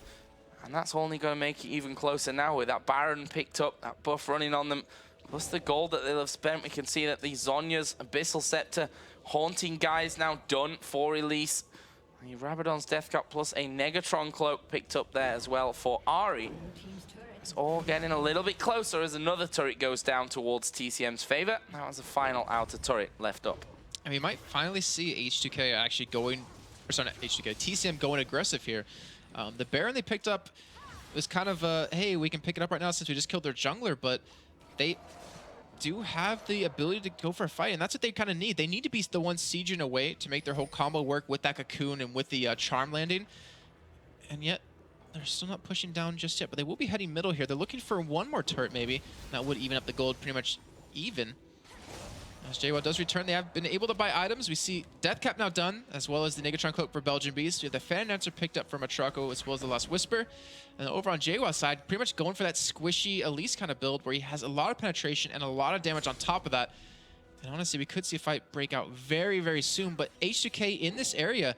And that's only going to make it even closer now with that Baron picked up, that buff running on them, plus the gold that they'll have spent. We can see that the Zhonya's Abyssal Scepter Haunting guys now done for release. The Rabadon's Death Cap plus a Negatron Cloak picked up there as well for Ari. It's all getting a little bit closer as another turret goes down towards TCM's favor. That was the final outer turret left up. And we might finally see H2k actually going, or sorry, not H2k, TCM going aggressive here. The Baron they picked up was kind of hey, we can pick it up right now since we just killed their jungler, but they do have the ability to go for a fight, and that's what they kind of need. They need to be the ones sieging away to make their whole combo work with that cocoon and with the charm landing. And yet, they're still not pushing down just yet, but they will be heading middle here. They're looking for one more turret maybe. That would even up the gold pretty much even. As JWoww does return, they have been able to buy items. We see Death Cap now done, as well as the Negatron Cloak for Belgian Beast. We have the Fan Answer picked up from Atraco, as well as the Lost Whisper. And over on JWoww's side, pretty much going for that squishy Elise kind of build, where he has a lot of penetration and a lot of damage on top of that. And honestly, we could see a fight break out very, very soon. But H2k in this area,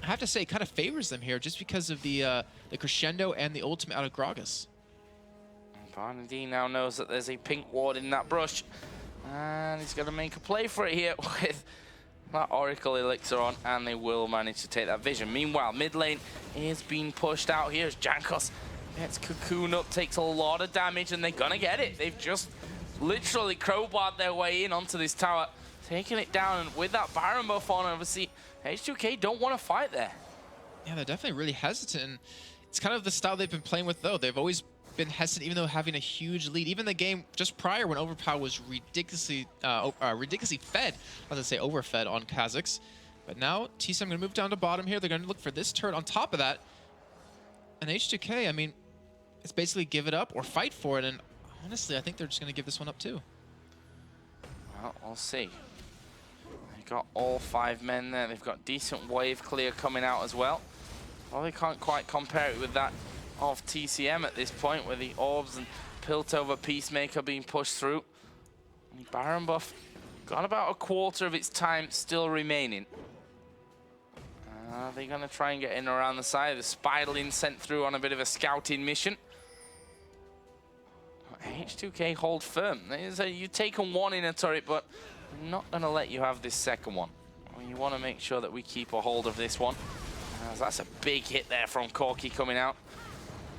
I have to say, kind of favors them here, just because of the Crescendo and the ultimate out of Gragas. Barnady now knows that there's a pink ward in that brush. And he's going to make a play for it here with that Oracle Elixir on, and they will manage to take that vision. Meanwhile, mid lane is being pushed out here as Jankos gets Cocoon up, takes a lot of damage, and they're gonna get it. They've just literally crowbarred their way in onto this tower, taking it down, and with that Baron buff on, obviously, H2k don't want to fight there. Yeah, they're definitely really hesitant. And it's kind of the style they've been playing with, though. They've always been hesitant, even though having a huge lead. Even the game just prior, when Overpower was ridiculously fed, I was gonna say overfed on Kazakhs. But now TCM gonna move down to bottom here. They're gonna look for this turret on top of that. And H2k, I mean, it's basically give it up or fight for it. And honestly, I think they're just gonna give this one up too. Well, we'll see. They've got all 5 men there. They've got decent wave clear coming out as well. Well, they can't quite compare it with that of TCM at this point, where the orbs and Piltover Peacemaker being pushed through. And the Baron buff got about a quarter of its time still remaining. They're going to try and get in around the side. The Spiderling sent through on a bit of a scouting mission. H2k hold firm. You've taken 1 in a turret, but we're not going to let you have this second one. You want to make sure that we keep a hold of this one. That's a big hit there from Corki coming out.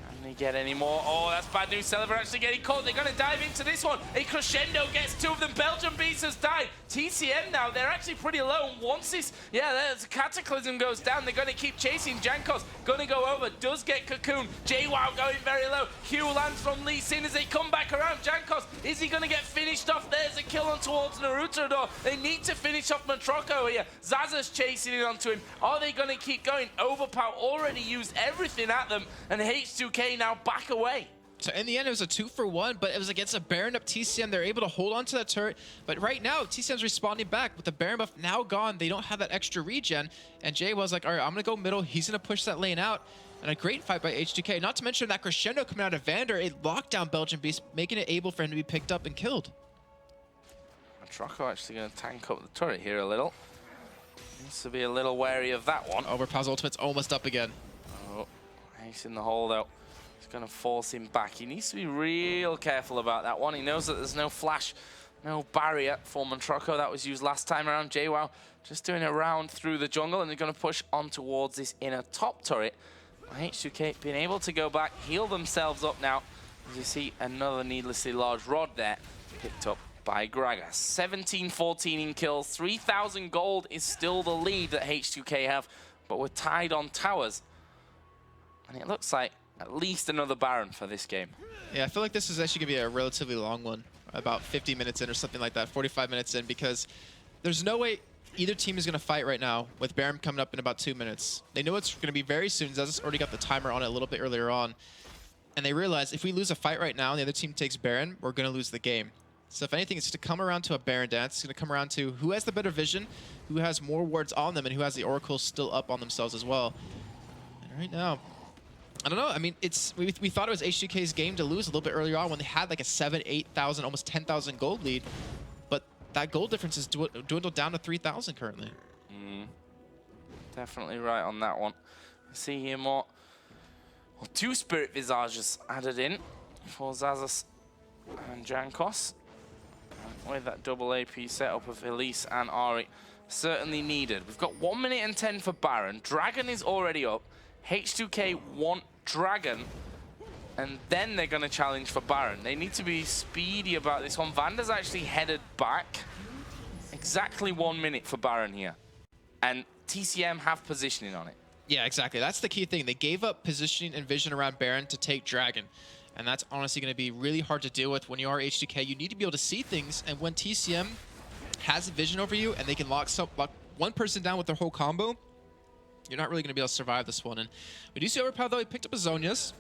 Can they get any more? Oh, that's bad news. Celeber actually getting caught. They're going to dive into this one. A crescendo gets 2 of them. Belgian Beast has died. TCM now, they're actually pretty low. And once this, there's Cataclysm goes down, they're going to keep chasing. Jankos going to go over. Does get Cocoon. JWoww going very low. Q lands from Lee Sin as they come back around. Jankos, is he going to get finished off? There's a kill on towards Naruto. They need to finish off Matroko here. Zaza's chasing in onto him. Are they going to keep going? Overpower already used everything at them, and H2k now back away. So in the end, it was a 2-for-1, but it was against a Baron up TCM. They're able to hold on to that turret. But right now, TCM's responding back. With the Baron buff now gone, they don't have that extra regen. And Jay was like, all right, I'm going to go middle. He's going to push that lane out. And a great fight by H2k. Not to mention that crescendo coming out of Vander, a lockdown Belgian Beast, making it able for him to be picked up and killed. Matroko actually going to tank up the turret here a little. Needs to be a little wary of that one. Overpower's ultimate's almost up again. Oh, he's in the hole though. It's going to force him back. He needs to be real careful about that one. He knows that there's no flash, no barrier for Matroko that was used last time around. JWoww just doing a round through the jungle, and they're going to push on towards this inner top turret. H2k being able to go back, heal themselves up now. As you see, another needlessly large rod there picked up by Gragas. 17-14 in kills. 3,000 gold is still the lead that H2k have, but we're tied on towers. And it looks like at least another Baron for this game. Yeah, I feel like this is actually going to be a relatively long one, about 50 minutes in or something like that, 45 minutes in, because there's no way either team is going to fight right now with Baron coming up in about 2 minutes. They know it's going to be very soon. Zaza's already got the timer on it a little bit earlier on. And they realize if we lose a fight right now and the other team takes Baron, we're going to lose the game. So if anything, it's to come around to a Baron dance. It's going to come around to who has the better vision, who has more wards on them, and who has the oracles still up on themselves as well. And right now, I don't know. I mean, we thought it was H2k's game to lose a little bit earlier on when they had like a 7,000, 8,000, almost 10,000 gold lead. But that gold difference is dwindled down to 3,000 currently. Definitely right on that one. I see here more. Well, 2 Spirit Visages added in for Zazas and Jankos. With that double AP setup of Elise and Ari, certainly needed. We've got 1 minute and 10 for Baron. Dragon is already up. H2k want Dragon, and then they're going to challenge for Baron. They need to be speedy about this one. Vander's actually headed back. Exactly 1 minute for Baron here. And TCM have positioning on it. Yeah, exactly. That's the key thing. They gave up positioning and vision around Baron to take Dragon. And that's honestly going to be really hard to deal with when you are H2k. You need to be able to see things, and when TCM has a vision over you and they can lock one person down with their whole combo, you're not really going to be able to survive this one. And we do see Overpower, though. He picked up a Zhonya's,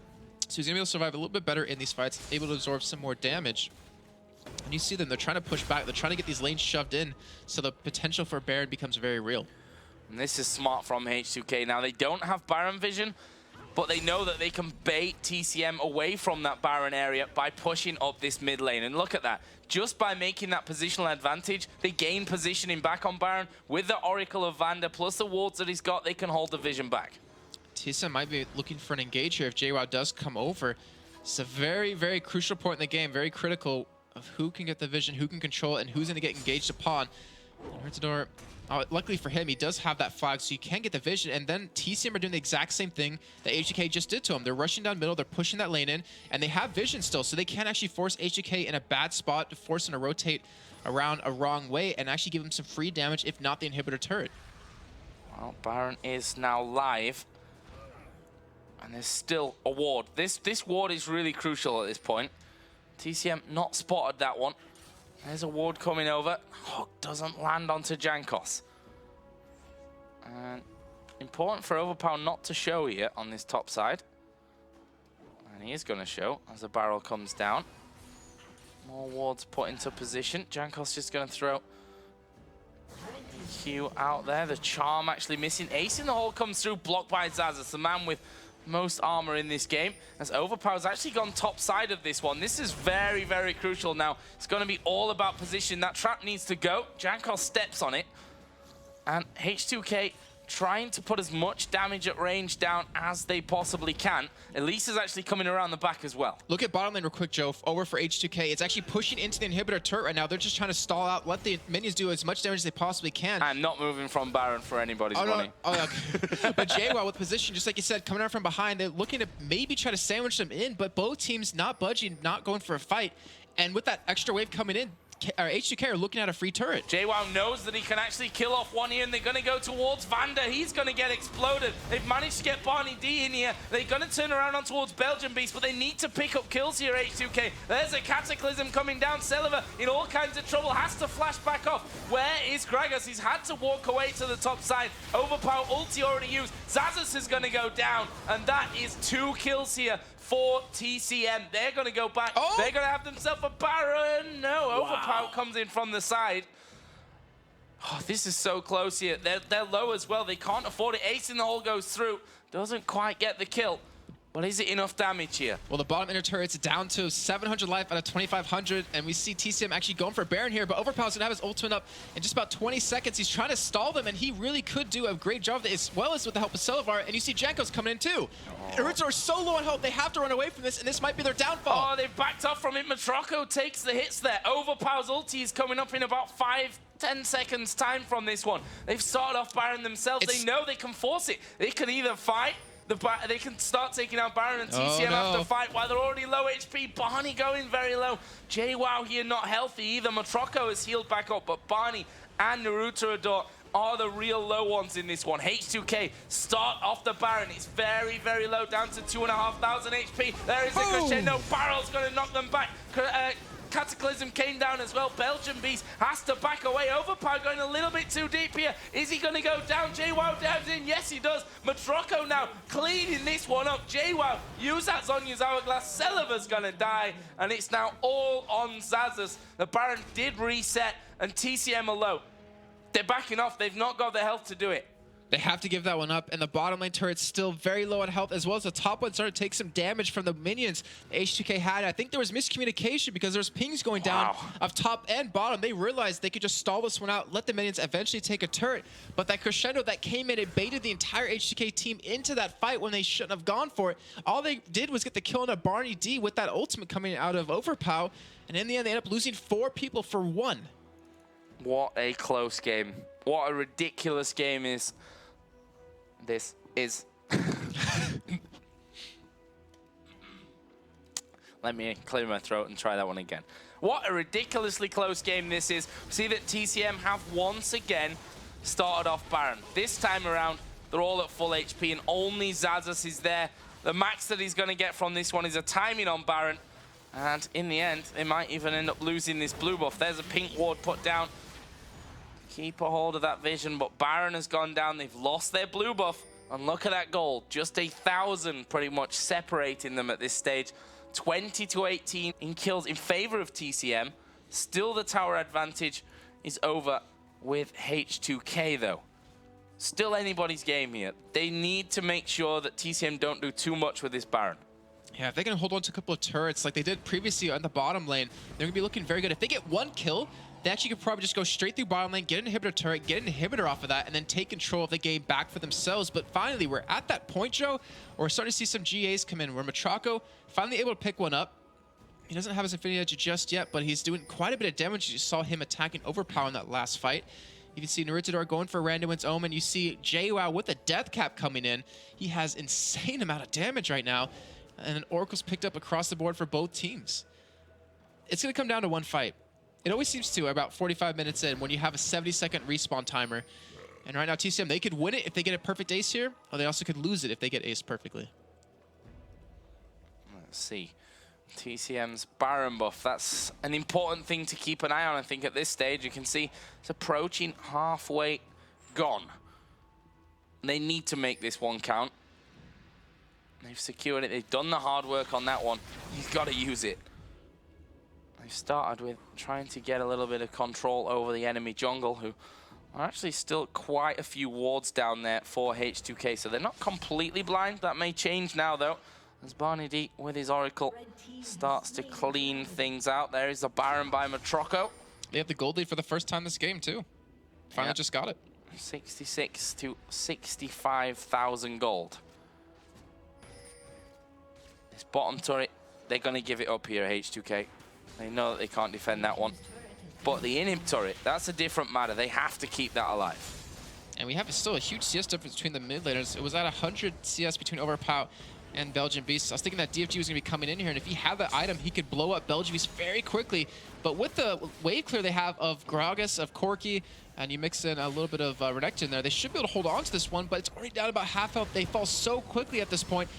so he's going to be able to survive a little bit better in these fights, able to absorb some more damage. And you see them. They're trying to push back. They're trying to get these lanes shoved in, so the potential for Baron becomes very real. And this is smart from H2k. Now, they don't have Baron vision, but they know that they can bait TCM away from that Baron area by pushing up this mid lane. And look at that. Just by making that positional advantage, they gain positioning back on Baron. With the Oracle of Vander, plus the wards that he's got, they can hold the vision back. TCM might be looking for an engage here if JWoww does come over. It's a very, very crucial point in the game, very critical of who can get the vision, who can control it, and who's going to get engaged upon. Hurtador, luckily for him, he does have that flag, so you can get the vision. And then TCM are doing the exact same thing that H2k just did to him. They're rushing down middle, they're pushing that lane in, and they have vision still, so they can actually force H2k in a bad spot to force him to rotate around a wrong way and actually give him some free damage, if not the inhibitor turret. Well, Baron is now live. And there's still a ward. This ward is really crucial at this point. TCM not spotted that one. There's a ward coming over. Hook doesn't land onto Jankos. And important for Overpower not to show here on this top side. And he is going to show as the barrel comes down. More wards put into position. Jankos just going to throw Q out there. The charm actually missing. Ace in the hole comes through, blocked by Zazas, the man with most armor in this game, as Overpower's actually gone top side of this one. This is very, very crucial now. It's going to be all about position. That trap needs to go. Jankos steps on it. And H2k trying to put as much damage at range down as they possibly can. Elisa's actually coming around the back as well. Look at bottom lane real quick, Joe. Over for H2k. It's actually pushing into the inhibitor turret right now. They're just trying to stall out, let the minions do as much damage as they possibly can. I'm not moving from Baron for anybody's money. No. Oh, okay. But JWoww with position, just like you said, coming out from behind, they're looking to maybe try to sandwich them in, but both teams not budging, not going for a fight. And with that extra wave coming in, H2k are looking at a free turret. JWoww knows that he can actually kill off one here, and they're going to go towards Vander. He's going to get exploded. They've managed to get Barney D in here. They're going to turn around on towards Belgian Beast, but they need to pick up kills here, H2k. There's a Cataclysm coming down. Celiver in all kinds of trouble, has to flash back off. Where is Gragas? He's had to walk away to the top side. Overpower ulti already used. Zazas is going to go down, and that is 2 kills here for TCM. They're going to go back. Oh. They're going to have themselves a Baron. No, Overpower comes in from the side. Oh, this is so close here. They're low as well. They can't afford it. Ace in the hole goes through. Doesn't quite get the kill. But is it enough damage here? Well, the bottom inner turret's down to 700 life out of 2,500, and we see TCM actually going for Baron here, but Overpower's gonna have his ultimate up in just about 20 seconds. He's trying to stall them, and he really could do a great job of it, as well as with the help of Celivar, and you see Jankos coming in too. Original are so low on health, they have to run away from this, and this might be their downfall. Oh, they've backed off from it. Matroko takes the hits there. Overpower's ulti is coming up in about 5-10 seconds time from this one. They've started off Baron themselves. They know they can force it. They can either fight, they can start taking out Baron, and TCM have to fight while they're already low HP. Barney going very low. JWoww here not healthy either. Matroko has healed back up, but Barney and Naruto are the real low ones in this one. H2k start off the Baron. It's very, very low, down to 2,500 HP. There is a crescendo. Barrel's going to knock them back. Cataclysm came down as well. Belgian Beast has to back away. Overpower going a little bit too deep here. Is he going to go down? JWoww dives in. Yes, he does. Matroko now cleaning this one up. JWoww, use that Zonya's Hourglass. Celiver's going to die, and it's now all on Zazas. The Baron did reset, and TCM are low. They're backing off. They've not got the health to do it. They have to give that one up, and the bottom lane turret's still very low on health, as well as the top one started to take some damage from the minions H2k had. I think there was miscommunication because there's pings going down of top and bottom. They realized they could just stall this one out, let the minions eventually take a turret, but that crescendo that came in, it baited the entire H2k team into that fight when they shouldn't have gone for it. All they did was get the kill on a Barney D with that ultimate coming out of Overpower, and in the end they end up losing 4 people for 1. What a close game. What a ridiculous game this is. Let me clear my throat and try that one again. What a ridiculously close game this is. See that TCM have once again started off Baron. This time around, they're all at full HP, and only Zazas is there. The max that he's going to get from this one is a timing on Baron. And in the end, they might even end up losing this blue buff. There's a pink ward put down. Keep a hold of that vision, but Baron has gone down. They've lost their blue buff, and look at that gold. Just 1,000 pretty much separating them at this stage. 20-18 in kills in favor of TCM. Still the tower advantage is over with H2k though. Still anybody's game here. They need to make sure that TCM don't do too much with this Baron. Yeah, if they can hold on to a couple of turrets like they did previously on the bottom lane, they're going to be looking very good. If they get 1 kill, they actually could probably just go straight through bottom lane, get an inhibitor turret, get an inhibitor off of that, and then take control of the game back for themselves. But finally, we're at that point, Joe, where we're starting to see some GAs come in, where Matroko finally able to pick one up. He doesn't have his Infinity Edge just yet, but he's doing quite a bit of damage. You saw him attacking Overpower in that last fight. You can see Narutador going for Randuin's Omen. You see JWoww with a Death Cap coming in. He has insane amount of damage right now. And then Oracle's picked up across the board for both teams. It's going to come down to one fight. It always seems to about 45 minutes in when you have a 70-second respawn timer. And right now, TCM, they could win it if they get a perfect ace here, or they also could lose it if they get ace perfectly. Let's see. TCM's Baron buff, that's an important thing to keep an eye on. I think at this stage you can see it's approaching halfway gone. They need to make this one count. They've secured it, they've done the hard work on that one. You've got to use it. They've started with trying to get a little bit of control over the enemy jungle, who are actually still quite a few wards down there for H2k, so they're not completely blind. That may change now though, as Barney D with his Oracle starts to clean things out. There is a Baron by Matroco. They have the gold lead for the first time this game too. Finally just got it. 66 to 65,000 gold. This bottom turret, they're going to give it up here, H2k. They know that they can't defend that one. But the inhib turret, that's a different matter. They have to keep that alive. And we have still a huge CS difference between the mid laners. It was at 100 CS between Overpower and Belgian Beast. I was thinking that DFG was going to be coming in here, and if he had that item, he could blow up Belgian Beast very quickly. But with the wave clear they have of Gragas, of Corki, and you mix in a little bit of Renekton there, they should be able to hold on to this one, but it's already down about half health. They fall so quickly at this point,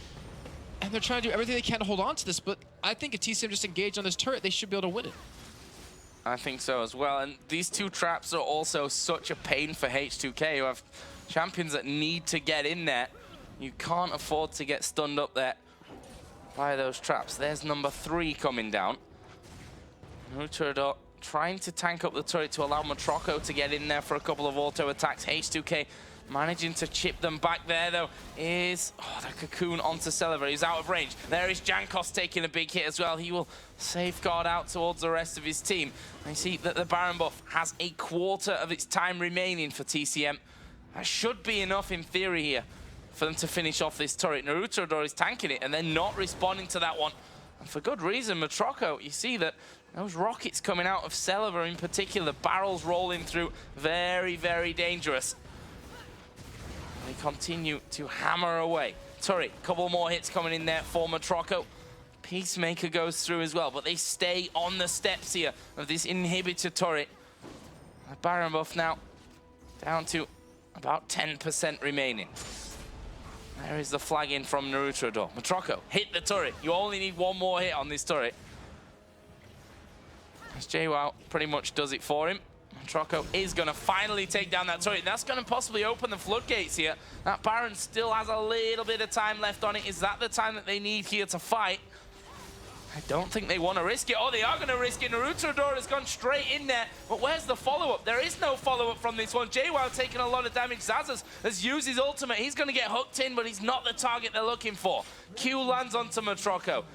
and they're trying to do everything they can to hold on to this, but I think if TCM just engaged on this turret, they should be able to win it. I think so as well, and these two traps are also such a pain for H2k, who have champions that need to get in there. You can't afford to get stunned up there by those traps. There's number 3 coming down. Narutador trying to tank up the turret to allow Matroco to get in there for a couple of auto attacks. H2k managing to chip them back there though is the cocoon onto Celever. He's out of range. There is Jankos taking a big hit as well. He will safeguard out towards the rest of his team. I see that the Baron buff has a quarter of its time remaining for TCM. That should be enough in theory here for them to finish off this turret. Narutador is tanking it and then not responding to that one. And for good reason, Matroco, you see that those rockets coming out of Celever in particular, barrels rolling through, very, very dangerous. They continue to hammer away. Turret, couple more hits coming in there for Matroco. Peacemaker goes through as well, but they stay on the steps here of this inhibitor turret. The Baron buff now down to about 10% remaining. There is the flag in from Narutador. Matroco, hit the turret. You only need one more hit on this turret. As JWoww pretty much does it for him. Matroco is going to finally take down that turret. That's going to possibly open the floodgates here. That Baron still has a little bit of time left on it. Is that the time that they need here to fight? I don't think they want to risk it. Oh, they are going to risk it. Narutador has gone straight in there. But where's the follow-up? There is no follow-up from this one. JWoww taking a lot of damage. Zazas has used his ultimate. He's going to get hooked in, but he's not the target they're looking for. Q lands onto Matroco.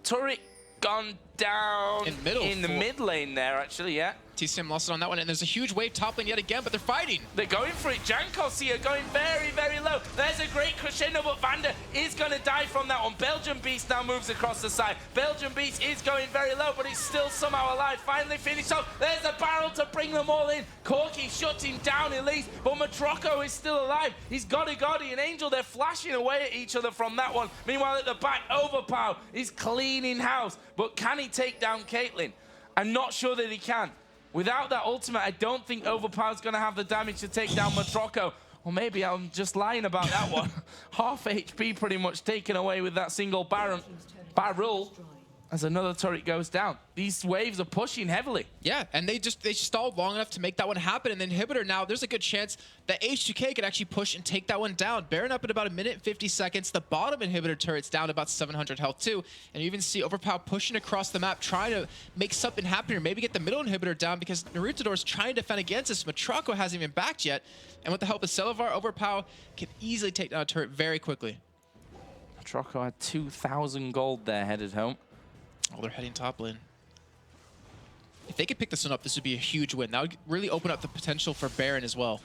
Turret gone down in the mid lane there, actually, yeah. TCM lost it on that one, and there's a huge wave top lane yet again, but they're fighting. They're going for it. Jankos here going very, very low. There's a great crescendo, but Vander is going to die from that one. Belgian Beast now moves across the side. Belgian Beast is going very low, but he's still somehow alive. Finally finished off. There's a barrel to bring them all in. Corki shuts him down at least, but Matroco is still alive. He's got an Angel. They're flashing away at each other from that one. Meanwhile, at the back, Overpower is cleaning house, but can he take down Caitlyn? I'm not sure that he can. Without that ultimate, I don't think Overpower's going to have the damage to take down Matroco. Or maybe I'm just lying about that one. Half HP pretty much taken away with that single barrel as another turret goes down. These waves are pushing heavily. Yeah, and they stalled long enough to make that one happen. And the inhibitor now, there's a good chance that H2k could actually push and take that one down. Baron up at about 1 minute and 50 seconds. The bottom inhibitor turret's down to about 700 health too. And you even see Overpower pushing across the map, trying to make something happen here. Maybe get the middle inhibitor down because Narutador's trying to defend against this. Matroco hasn't even backed yet. And with the help of Celevar, Overpower can easily take down a turret very quickly. Matroco had 2,000 gold there headed home. Oh, they're heading top lane. If they could pick this one up, this would be a huge win. That would really open up the potential for Baron as well.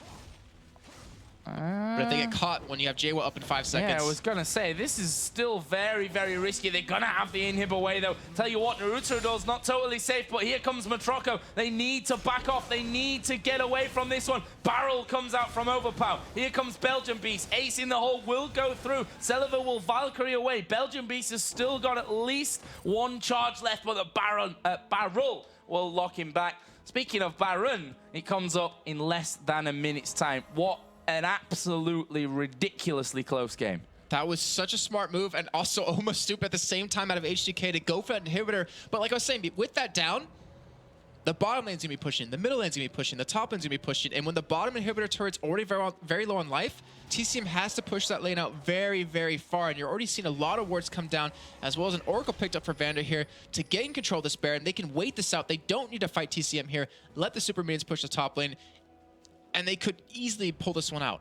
But if they get caught when you have JWa up in 5 seconds... Yeah, I was going to say, this is still very, very risky. They're going to have the inhib away, though. Tell you what, Naruto-Do's not totally safe, but here comes Matroco. They need to back off. They need to get away from this one. Barrel comes out from Overpow. Here comes Belgian Beast. Ace in the hole will go through. Celiver will Valkyrie away. Belgian Beast has still got at least 1 charge left, but the Barrel will lock him back. Speaking of Baron, it comes up in less than a minute's time. What an absolutely ridiculously close game. That was such a smart move and also almost stupid at the same time out of H2k to go for that inhibitor. But like I was saying, with that down, the bottom lane's gonna be pushing, the middle lane's gonna be pushing, the top lane's gonna be pushing, and when the bottom inhibitor turret's already very low on life, TCM has to push that lane out very, very far, and you're already seeing a lot of wards come down, as well as an Oracle picked up for Vander here to gain control of this Baron. They can wait this out. They don't need to fight TCM here. Let the Super Minions push the top lane, and they could easily pull this one out.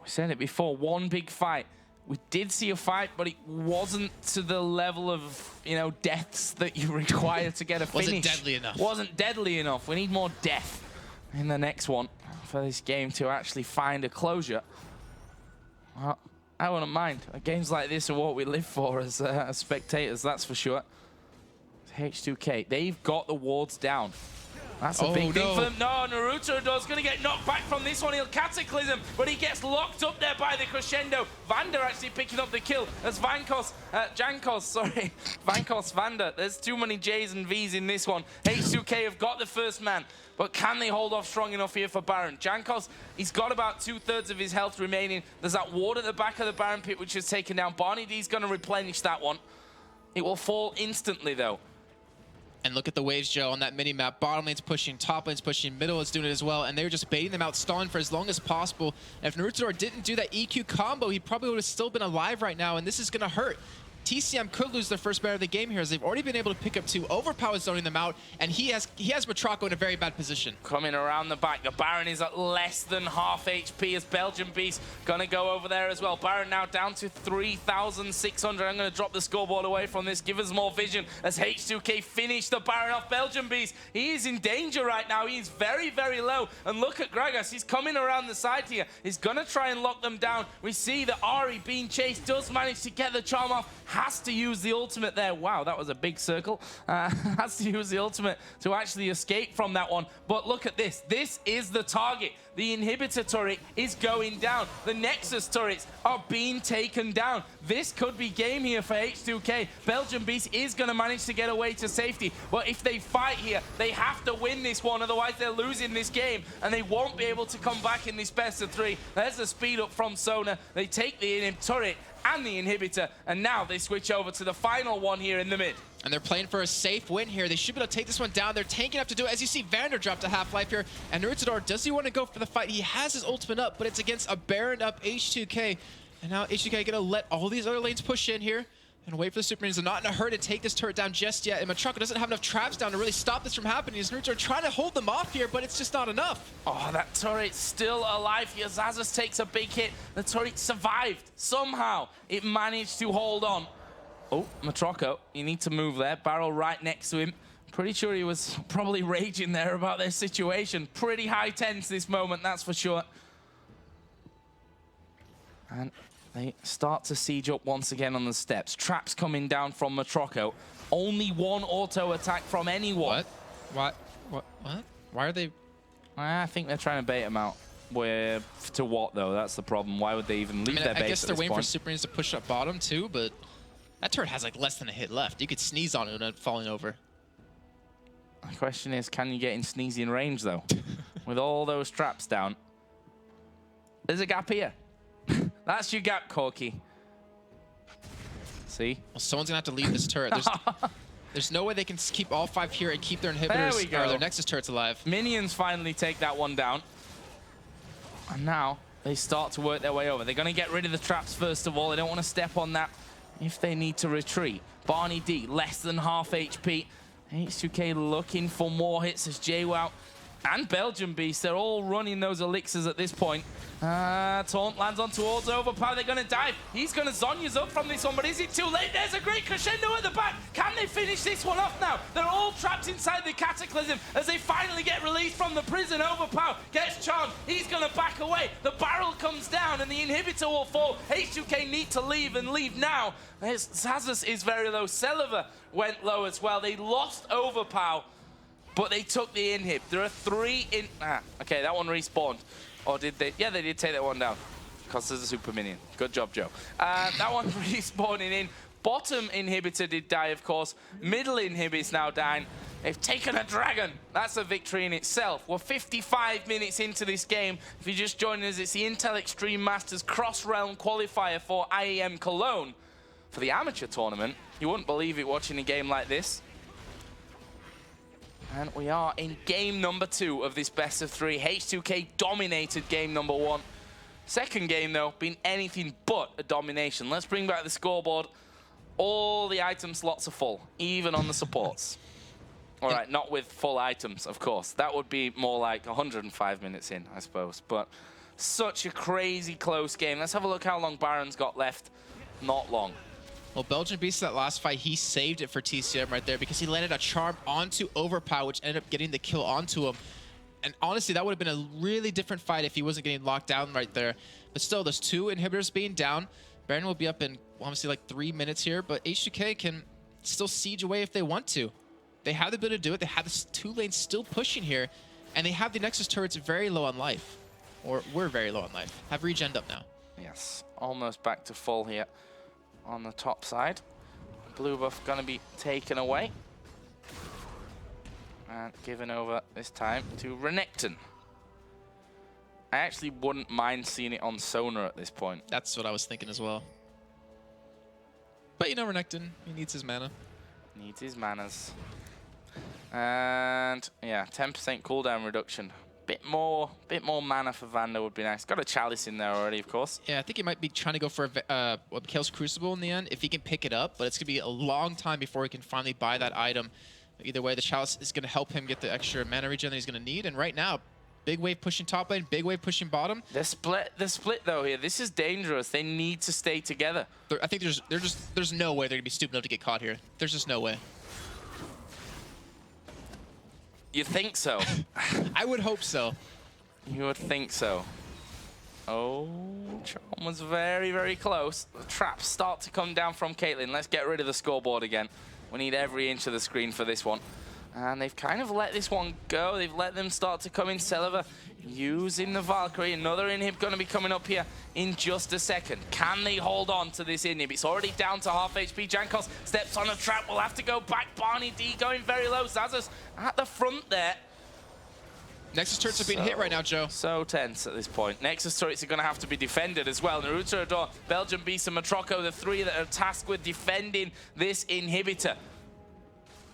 We said it before, one big fight. We did see a fight, but it wasn't to the level of, you know, deaths that you require to get a finish. Wasn't deadly enough. Wasn't deadly enough. We need more death in the next one for this game to actually find a closure. Well, I wouldn't mind. Games like this are what we live for as spectators, that's for sure. H2k, they've got the wards down. That's a big thing for them. No, Naruto-Do's going to get knocked back from this one. He'll Cataclysm, but he gets locked up there by the Crescendo. Vander actually picking up the kill as Vankos, Vander. There's too many J's and V's in this one. H2k have got the first man, but can they hold off strong enough here for Baron? Jankos, he's got about 2/3 of his health remaining. There's that ward at the back of the Baron pit, which is taken down. Barney D's going to replenish that one. It will fall instantly, though. And look at the waves, Joe, on that mini-map. Bottom lane's pushing, top lane's pushing, middle is doing it as well, and they're just baiting them out, stalling for as long as possible. And if Naruto didn't do that EQ combo, he probably would have still been alive right now, and this is going to hurt. TCM could lose their first Baron of the game here, as they've already been able to pick up 2. Overpower is zoning them out, and he has Matroco in a very bad position. Coming around the back, the Baron is at less than half HP as Belgian Beast gonna go over there as well. Baron now down to 3,600. I'm gonna drop the scoreboard away from this. Give us more vision as H2k finish the Baron off. Belgian Beast, he is in danger right now. He's very, very low. And look at Gragas, he's coming around the side here. He's gonna try and lock them down. We see that Ari being chased does manage to get the charm off. Has to use the ultimate there. Wow, that was a big circle. Has to use the ultimate to actually escape from that one. But look at this. This is the target. The inhibitor turret is going down. The Nexus turrets are being taken down. This could be game here for H2k. Belgian Beast is going to manage to get away to safety. But if they fight here, they have to win this one. Otherwise, they're losing this game. And they won't be able to come back in this best of 3. There's the speed up from Sona. They take the turret and the inhibitor. And now they switch over to the final one here in the mid. And they're playing for a safe win here. They should be able to take this one down. They're tanking up to do it. As you see, Vander dropped a half-life here. And Naruto, does he want to go for the fight? He has his ultimate up, but it's against a Baron up H2k. And now H2k going to let all these other lanes push in here and wait for the Super Minions. They're not in a hurry to take this turret down just yet. And Matroco doesn't have enough traps down to really stop this from happening. As Naruto are trying to hold them off here, but it's just not enough. Oh, that turret's still alive here. Zazas takes a big hit. The turret survived. Somehow, it managed to hold on. Oh, Matroco, you need to move there. Barrel right next to him. Pretty sure he was probably raging there about their situation. Pretty high tense this moment, that's for sure. And they start to siege up once again on the steps. Traps coming down from Matroco. Only one auto attack from anyone. What? Why are they? I think they're trying to bait him out. To what, though? That's the problem. Why would they even leave their base? I guess they're waiting for Super Minions to push up bottom, too, but that turret has like less than a hit left. You could sneeze on it and falling over. The question is, can you get in sneezing range, though? With all those traps down. There's a gap here. That's your gap, Corky. See? Well, someone's going to have to leave this turret. There's no way they can keep all 5 here and keep their inhibitors or their Nexus turrets alive. Minions finally take that one down. And now they start to work their way over. They're going to get rid of the traps first of all. They don't want to step on that if they need to retreat. Barney D, less than half HP. H2k looking for more hits as JWoww and Belgian Beast, they're all running those elixirs at this point. Taunt lands on towards Overpower. They're going to dive. He's going to Zonya's up from this one, but is it too late? There's a great crescendo at the back. Can they finish this one off now? They're all trapped inside the Cataclysm as they finally get released from the prison. Overpower gets charged. He's going to back away. The barrel comes down and the inhibitor will fall. H2k need to leave and leave now. Xazus is very low. Celiva went low as well. They lost Overpower, but they took the inhib. There are 3 in... okay, that one respawned. Or did they? Yeah, they did take that one down. Because there's a super minion. Good job, Joe. That one respawning in. Bottom inhibitor did die, of course. Middle inhibit's now dying. They've taken a dragon. That's a victory in itself. We're 55 minutes into this game. If you're just joining us, it's the Intel Extreme Masters Cross-Realm Qualifier for IEM Cologne. For the amateur tournament, you wouldn't believe it watching a game like this. And we are in game number 2 of this best of 3. H2k dominated game number 1. Second game, though, been anything but a domination. Let's bring back the scoreboard. All the item slots are full, even on the supports. All right, not with full items, of course. That would be more like 105 minutes in, I suppose. But such a crazy close game. Let's have a look how long Baron's got left. Not long. Well, Belgian Beast, that last fight, he saved it for TCM right there because he landed a charm onto Overpower, which ended up getting the kill onto him. And honestly, that would have been a really different fight if he wasn't getting locked down right there. But still, there's 2 inhibitors being down. Baron will be up in, obviously, like 3 minutes here, but H2k can still siege away if they want to. They have the ability to do it. They have the 2 lanes still pushing here, and they have the Nexus turrets very low on life. Or we're very low on life. Have regened up now. Yes, almost back to full here. On the top side, blue buff gonna be taken away and given over this time to Renekton. I actually wouldn't mind seeing it on Sonar at this point. That's what I was thinking as well. But you know, Renekton, he needs his mana. Needs his manas. And yeah, 10% cooldown reduction. Bit more mana for Vander would be nice. Got a Chalice in there already, of course. Yeah, I think he might be trying to go for a Chaos Crucible in the end, if he can pick it up, but it's going to be a long time before he can finally buy that item. Either way, the Chalice is going to help him get the extra mana regen that he's going to need, and right now, big wave pushing top lane, big wave pushing bottom. The split though here, this is dangerous. They need to stay together. I think there's no way they're going to be stupid enough to get caught here. There's just no way. You think so? I would hope so. You would think so. Oh, Charm was very, very close. The traps start to come down from Caitlyn. Let's get rid of the scoreboard again. We need every inch of the screen for this one. And they've kind of let this one go. They've let them start to come in. Celiva using the Valkyrie. Another inhib going to be coming up here in just a second. Can they hold on to this inhib? It's already down to half HP. Jankos steps on a trap. We'll have to go back. Barney D going very low. Xazus at the front there. Nexus turrets are being hit right now, Joe. So tense at this point. Nexus turrets are going to have to be defended as well. Naruto Adore, Belgian Beast, and Matroco, the 3 that are tasked with defending this inhibitor.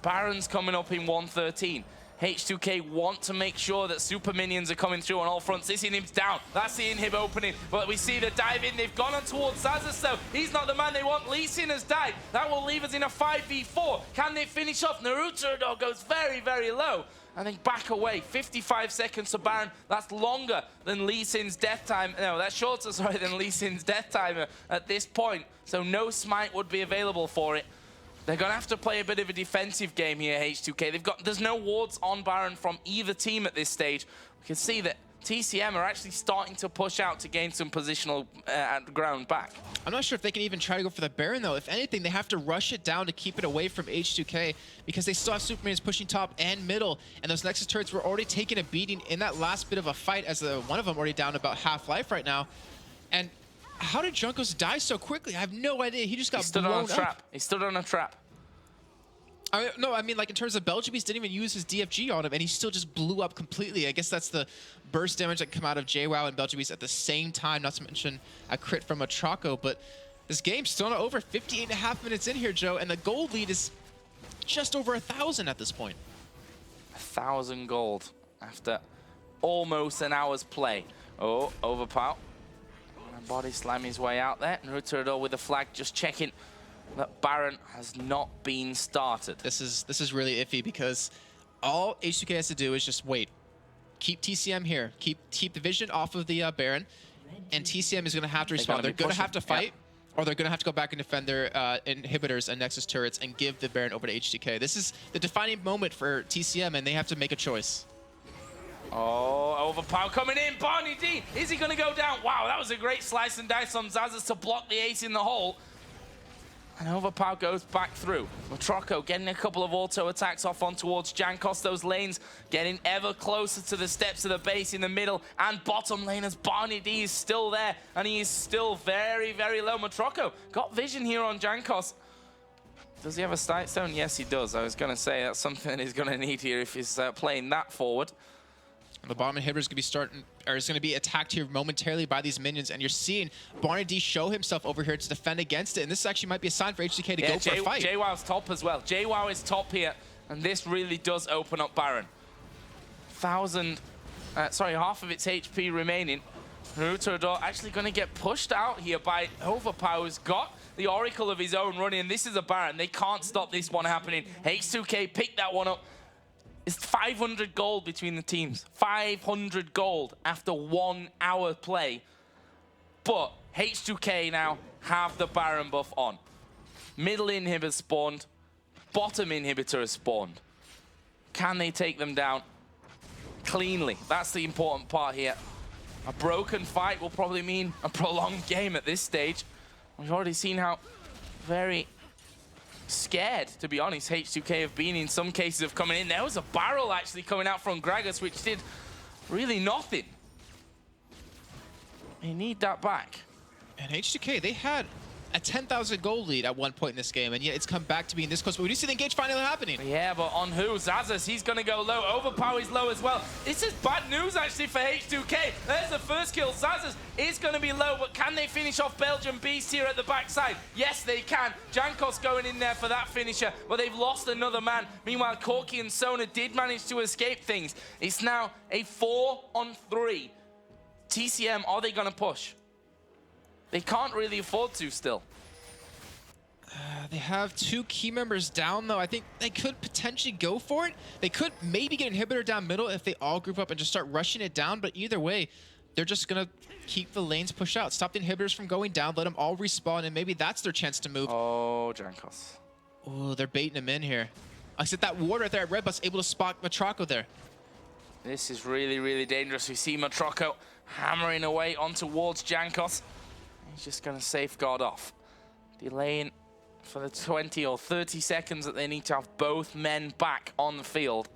Baron's coming up in 113. H2k want to make sure that super minions are coming through on all fronts. This inhib's down. That's the inhib opening. But we see the dive in. They've gone on towards Xazus, though. He's not the man they want. Lee Sin has died. That will leave us in a 5v4. Can they finish off? Naruto goes very, very low. I think back away. 55 seconds to Baron. That's longer than Lee Sin's death time. No, that's shorter, sorry, than Lee Sin's death timer at this point. So no smite would be available for it. They're going to have to play a bit of a defensive game here, H2k. There's no wards on Baron from either team at this stage. We can see that TCM are actually starting to push out to gain some positional ground back. I'm not sure if they can even try to go for the Baron, though. If anything, they have to rush it down to keep it away from H2k because they still have Supermans pushing top and middle, and those Nexus turrets were already taking a beating in that last bit of a fight as one of them already down about half life right now. And how did Junkos die so quickly? I have no idea. He just got blown up. He stood on a trap. He stood on a trap. I mean, like in terms of Belgian Beast didn't even use his DFG on him, and he still just blew up completely. I guess that's the burst damage that come out of JWoww and Belgian Beast at the same time, not to mention a crit from a Traco. But this game's still not over. 58.5 minutes in here, Joe, and the gold lead is just over 1,000 at this point. 1,000 gold after almost an hour's play. Oh, Overpower. Body slam his way out there. Naruto with the flag, just checking that Baron has not been started. This is really iffy because all H2k has to do is just wait. keep TCM here. Keep the vision off of the Baron, and TCM is going to have to respond. They're going to have to fight, or they're going to have to go back and defend their inhibitors and Nexus turrets and give the Baron over to H2k. This is the defining moment for TCM, and they have to make a choice. Oh, Overpower coming in. Barney D, is he going to go down? Wow, that was a great slice and dice on Zazas to block the ace in the hole. And Overpower goes back through. Matroco getting a couple of auto attacks off on towards Jankos. Those lanes getting ever closer to the steps of the base in the middle and bottom lane as Barney D is still there. And he is still very, very low. Matroco got vision here on Jankos. Does he have a sight zone? Yes, he does. I was going to say that's something that he's going to need here if he's playing that forward. The bottom inhibitor is going to be attacked here momentarily by these minions, and you're seeing Barney D show himself over here to defend against it, and this actually might be a sign for H2k to go for a fight. JWoww's top as well. JWoww is top here, and this really does open up Baron. Half of its HP remaining. Naruto actually going to get pushed out here by Overpower, who's got the Oracle of his own running, and this is a Baron. They can't stop this one happening. H2k picked that one up. It's 500 gold between the teams. 500 gold after 1 hour play. But H2k now have the Baron buff on. Middle inhibitor spawned. Bottom inhibitor has spawned. Can they take them down cleanly? That's the important part here. A broken fight will probably mean a prolonged game at this stage. We've already seen how very scared, to be honest, H2k have been in some cases of coming in. There was a barrel actually coming out from Gragas, which did really nothing. They need that back. And H2k, they had a 10,000 gold lead at one point in this game, and yet it's come back to being this close. But we do see the engage finally happening. Yeah, but on who? Zazas, he's going to go low. Overpower is low as well. This is bad news, actually, for H2k. There's the first kill. Zazas is going to be low, but can they finish off Belgian Beast here at the backside? Yes, they can. Jankos going in there for that finisher, but they've lost another man. Meanwhile, Corki and Sona did manage to escape things. It's now a 4-on-3. TCM, are they going to push? They can't really afford to still. They have 2 key members down, though. I think they could potentially go for it. They could maybe get inhibitor down middle if they all group up and just start rushing it down. But either way, they're just going to keep the lanes pushed out. Stop the inhibitors from going down. Let them all respawn, and maybe that's their chance to move. Oh, Jankos. Oh, they're baiting him in here. I said that ward right there at Red Bus able to spot Matroco there. This is really, really dangerous. We see Matroco hammering away on towards Jankos. He's just going to safeguard off. Delaying for the 20 or 30 seconds that they need to have both men back on the field.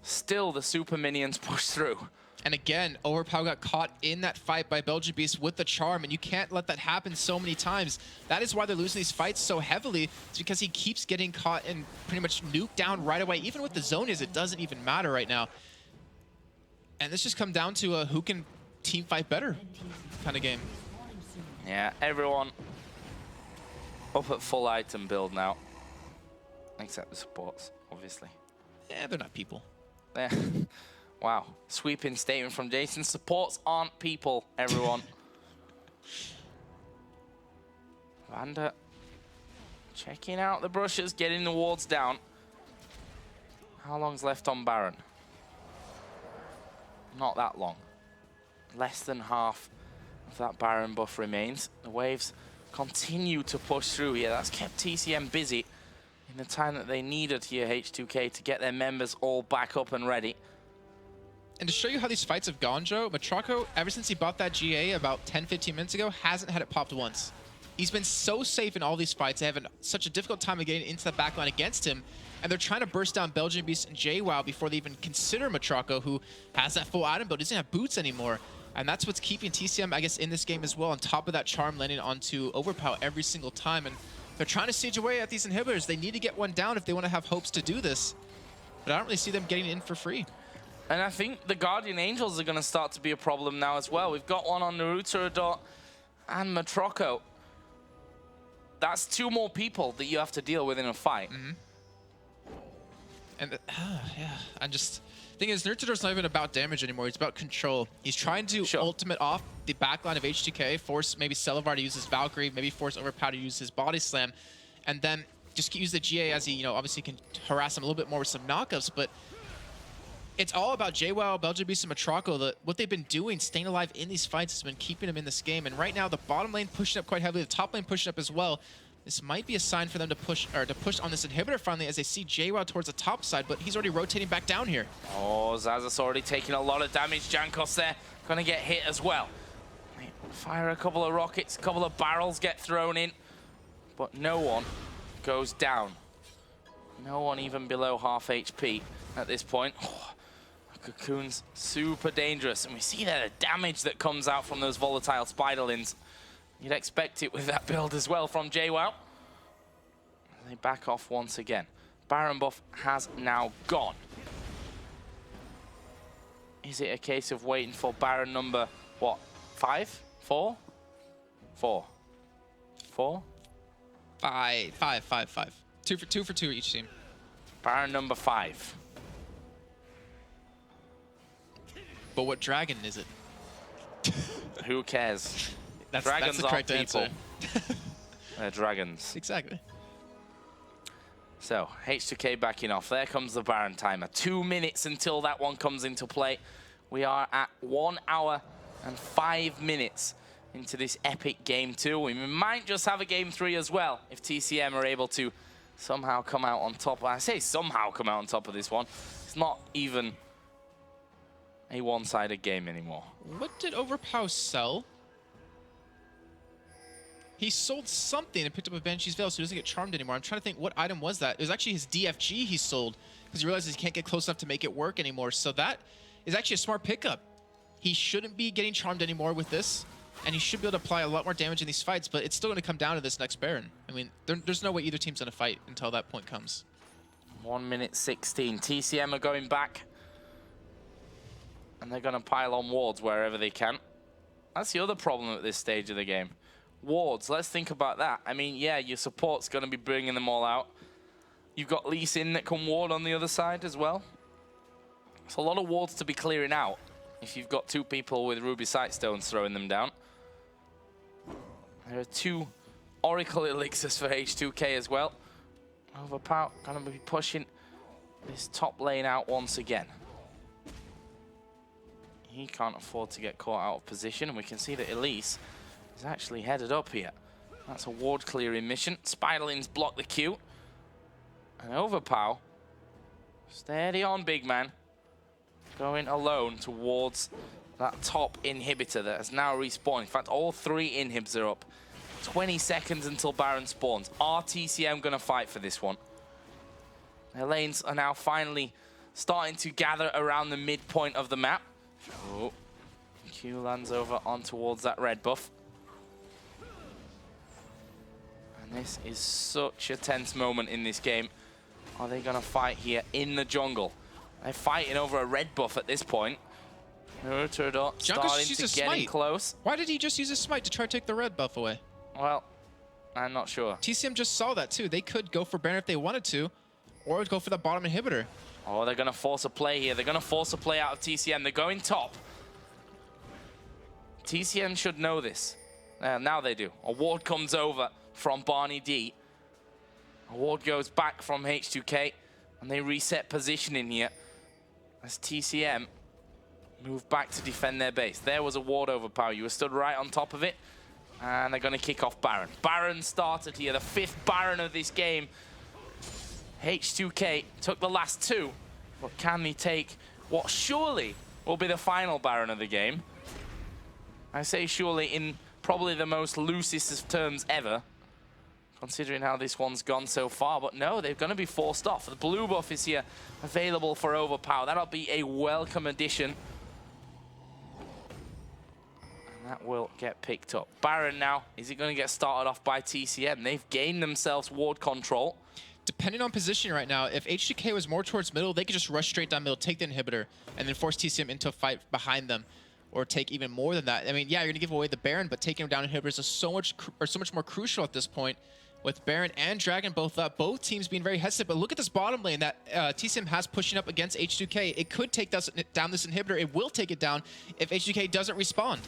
Still, the super minions push through. And again, Overpower got caught in that fight by Belgian Beast with the charm, and you can't let that happen so many times. That is why they're losing these fights so heavily. It's because he keeps getting caught and pretty much nuked down right away. Even with the Zonias, it doesn't even matter right now. And this just comes down to who can team fight better kind of game. Yeah, everyone up at full item build now. Except the supports, obviously. Yeah, they're not people. Yeah. Wow. Sweeping statement from Jason. Supports aren't people, everyone. Vanda checking out the brushes, getting the wards down. How long's left on Baron? Not that long. Less than half of that Baron buff remains. The waves continue to push through here. That's kept TCM busy in the time that they needed here, H2k, to get their members all back up and ready. And to show you how these fights have gone, Joe, Matroco, ever since he bought that GA about 10-15 minutes ago, hasn't had it popped once. He's been so safe in all these fights. They have such a difficult time of getting into the backline against him, and they're trying to burst down Belgian Beast and JWoww before they even consider Matroco, who has that full item build, doesn't have boots anymore. And that's what's keeping TCM, I guess, in this game as well, on top of that charm landing onto Overpower every single time. And they're trying to siege away at these inhibitors. They need to get one down if they want to have hopes to do this. But I don't really see them getting in for free. And I think the Guardian Angels are going to start to be a problem now as well. We've got one on Naruto and Matroco. That's 2 more people that you have to deal with in a fight. Mm-hmm. And yeah, I'm just... Thing is, Naruto's not even about damage anymore. It's about control. He's trying to ultimate off the backline of H2k, force maybe Celavar to use his Valkyrie, maybe force Overpower to use his Body Slam, and then just use the GA as he, obviously can harass him a little bit more with some knockups, but It's all about JWoww, Belgian Beast, and Matraco. What they've been doing, staying alive in these fights, has been keeping them in this game. And right now, the bottom lane pushing up quite heavily, the top lane pushing up as well. This might be a sign for them to push on this inhibitor finally, as they see JWoww towards the top side, but he's already rotating back down here. Oh, Zazas already taking a lot of damage. Jankos there, gonna get hit as well. They fire a couple of rockets, a couple of barrels get thrown in, but no one goes down. No one even below half HP at this point. Oh, Cocoon's super dangerous, and we see there the damage that comes out from those volatile spiderlings. You'd expect it with that build as well from JWoww. They back off once again. Baron buff has now gone. Is it a case of waiting for Baron number, what, 5? 4? 4. 4? 5. Two for two each team. Baron number 5. But what dragon is it? Who cares? That's the correct answer. They're dragons. Exactly. So, H2k backing off. There comes the Baron timer. 2 minutes until that one comes into play. We are at 1 hour and 5 minutes into this epic game 2. We might just have a game 3 as well if TCM are able to somehow come out on top. I say somehow come out on top of this one. It's not even a one-sided game anymore. What did Overpow sell? He sold something and picked up a Banshee's Veil, so he doesn't get charmed anymore. I'm trying to think, what item was that? It was actually his DFG he sold, because he realizes he can't get close enough to make it work anymore. So that is actually a smart pickup. He shouldn't be getting charmed anymore with this, and he should be able to apply a lot more damage in these fights, but it's still going to come down to this next Baron. I mean, there's no way either team's going to fight until that point comes. 1 minute 16. TCM are going back, and they're going to pile on wards wherever they can. That's the other problem at this stage of the game. Wards, let's think about that. I mean, yeah, your support's going to be bringing them all out. You've got Lee Sin that can ward on the other side as well. It's a lot of wards to be clearing out if you've got 2 people with Ruby Sightstones throwing them down. There are 2 Oracle Elixirs for H2k as well. Overpower going to be pushing this top lane out once again. He can't afford to get caught out of position, and we can see that Elise is actually headed up here. That's a ward clearing mission. Spiderlings block the queue. And Overpow, steady on, big man. Going alone towards that top inhibitor that has now respawned. In fact, all 3 inhibs are up. 20 seconds until Baron spawns. Are TCM going to fight for this one? Their lanes are now finally starting to gather around the midpoint of the map. Oh, Q lands over on towards that red buff. And this is such a tense moment in this game. Are they going to fight here in the jungle? They're fighting over a red buff at this point. Turtle starting to get in close. Why did he just use a smite to try to take the red buff away? Well, I'm not sure. TCM just saw that too. They could go for Baron if they wanted to, or go for the bottom inhibitor. Oh, they're going to force a play here. They're going to force a play out of TCM. They're going top. TCM should know this. Now they do. A ward comes over from Barney D. A ward goes back from H2k, and they reset positioning here as TCM move back to defend their base. There was a ward Overpower. You were stood right on top of it, and they're going to kick off Baron. Baron started here, the 5th Baron of this game. H2k took the last 2, but can they take what surely will be the final Baron of the game? I say surely in probably the most loosest of terms ever, considering how this one's gone so far. But no, they're going to be forced off. The blue buff is here available for Overpower. That'll be a welcome addition. And that will get picked up. Baron now, is it going to get started off by TCM? They've gained themselves ward control. Depending on positioning right now, if H2k was more towards middle, they could just rush straight down middle, take the inhibitor, and then force TCM into a fight behind them, or take even more than that. I mean, yeah, you're gonna give away the Baron, but taking him down inhibitors is so much more crucial at this point. With Baron and Dragon both up, both teams being very hesitant. But look at this bottom lane that TCM has pushing up against H2k. It could take down this inhibitor. It will take it down if H2k doesn't respond.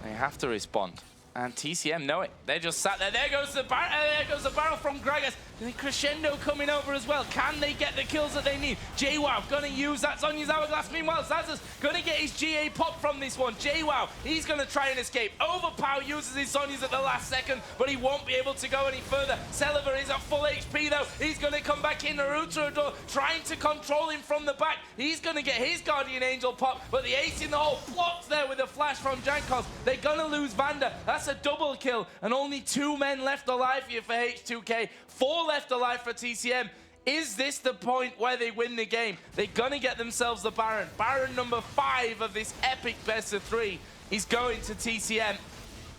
They have to respond. And TCM know it. They just sat there. There goes the barrel from Gragas. And then Crescendo coming over as well. Can they get the kills that they need? JWoww gonna use that Zhonya's Hourglass. Meanwhile, Zazza's gonna get his GA pop from this one. JWoww, he's gonna try and escape. Overpower uses his Zhonya's at the last second, but he won't be able to go any further. Celiver is at full HP though. He's gonna come back in. Naruto trying to control him from the back. He's gonna get his Guardian Angel pop, but the ace in the hole blocks there with a flash from Jankos. They're gonna lose Vanda. That's a double kill, and only 2 men left alive here for H2k. 4 left alive for TCM. Is this the point where they win the game? They're gonna get themselves the Baron. Baron number 5 of this epic best of 3 is going to TCM.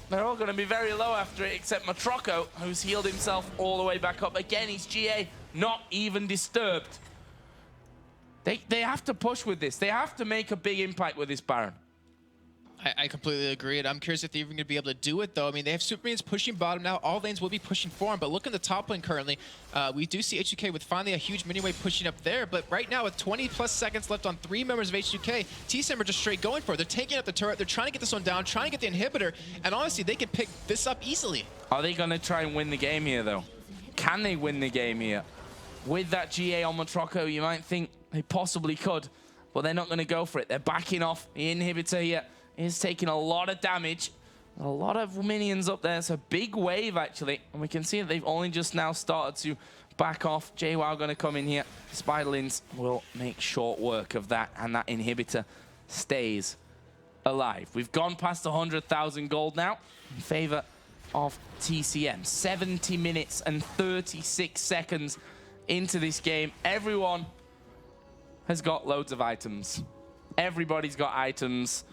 They're all gonna be very low after it, except Matrocco, who's healed himself all the way back up. Again, his GA not even disturbed. They have to push with this. They have to make a big impact with this Baron. I completely agree, and I'm curious if they're even going to be able to do it, though. I mean, they have super minions pushing bottom now. All lanes will be pushing for them, but look in the top lane currently. We do see H2k with finally a huge minion wave pushing up there, but right now with 20+ seconds left on 3 members of H2k, TCM are just straight going for it. They're taking out the turret. They're trying to get this one down, trying to get the inhibitor, and honestly, they could pick this up easily. Are they going to try and win the game here, though? Can they win the game here? With that GA on Matrocco, you might think they possibly could, but they're not going to go for it. They're backing off. The inhibitor here is taking a lot of damage. A lot of minions up there. It's a big wave, actually. And we can see that they've only just now started to back off. JWoww going to come in here. Spiderlings will make short work of that, and that inhibitor stays alive. We've gone past 100,000 gold now in favor of TCM. 70 minutes and 36 seconds into this game. Everyone has got loads of items. Everybody's got items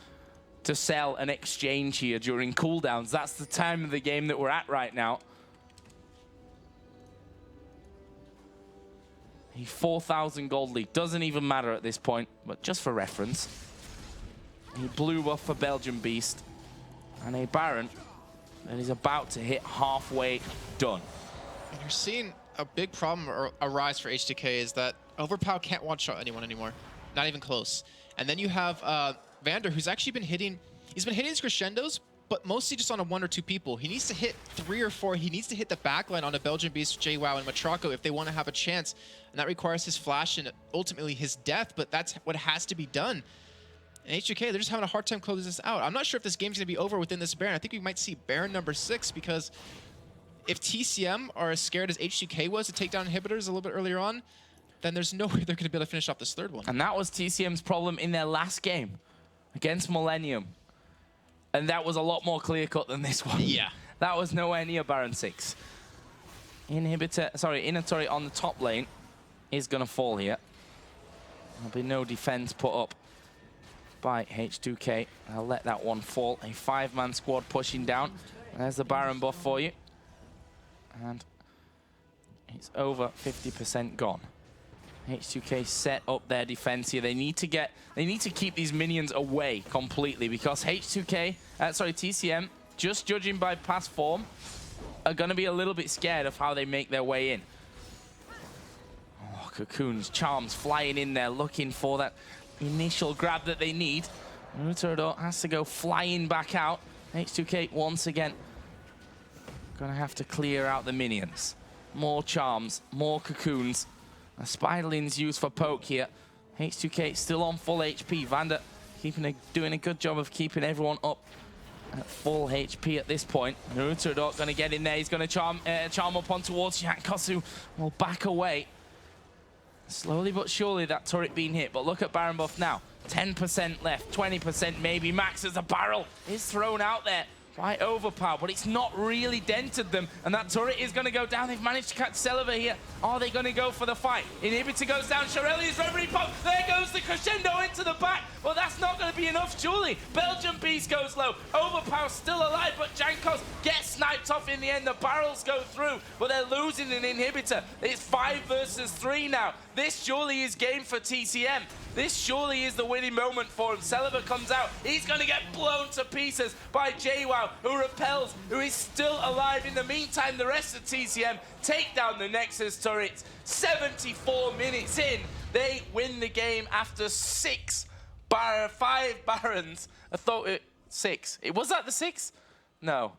to sell and exchange here during cooldowns. That's the time of the game that we're at right now. A 4,000 gold lead doesn't even matter at this point, but just for reference, a blue buff for Belgian Beast and a Baron that is about to hit halfway done. And you're seeing a big problem arise for H2k is that Overpow can't one-shot anyone anymore, not even close. And then you have Vander, who's actually been hitting, he's been hitting his crescendos, but mostly just on a 1 or 2 people. He needs to hit 3 or 4. He needs to hit the backline on a Belgian Beast, JWoww, and Matrocco if they want to have a chance. And that requires his flash and ultimately his death, but that's what has to be done. And H2k, they're just having a hard time closing this out. I'm not sure if this game's going to be over within this Baron. I think we might see Baron number 6, because if TCM are as scared as H2k was to take down inhibitors a little bit earlier on, then there's no way they're going to be able to finish off this 3rd one. And that was TCM's problem in their last game against Millennium. And that was a lot more clear-cut than this one. Yeah. That was nowhere near Baron 6. Inatory on the top lane is going to fall here. There'll be no defense put up by H2k. I'll let that one fall. A 5-man squad pushing down. There's the Baron buff for you. And it's over 50% gone. H2k set up their defense here. They need to keep these minions away completely, because TCM, just judging by past form, are going to be a little bit scared of how they make their way in. Oh, Cocoons, Charms flying in there, looking for that initial grab that they need. Naruto has to go flying back out. H2k once again going to have to clear out the minions. More Charms, more Cocoons. A Spiderling's used for poke here. H2k still on full HP. Vander doing a good job of keeping everyone up at full HP at this point. Naruto going to get in there. He's going to charm up on towards Yankosu. Will back away. Slowly but surely that turret being hit. But look at Baron buff now. 10% left, 20% maybe max as the barrel is thrown out there by Overpower, but it's not really dented them, and that turret is going to go down. They've managed to catch Celiver here. Are they going to go for the fight? Inhibitor goes down. Shirelli's Reverie pop. There goes the crescendo into the back, but that's not going to be enough, surely. Belgian Beast goes low. Overpower still alive, but Jankos gets sniped off in the end. The barrels go through, but they're losing an inhibitor. It's 5 versus 3 now. This surely is game for TCM. This surely is the winning moment for him. Celiver comes out. He's going to get blown to pieces by JWoww, who repels, who is still alive. In the meantime, the rest of TCM take down the Nexus turrets. 74 minutes in, they win the game after 5 Barons. I thought it 6. Was that the 6? No.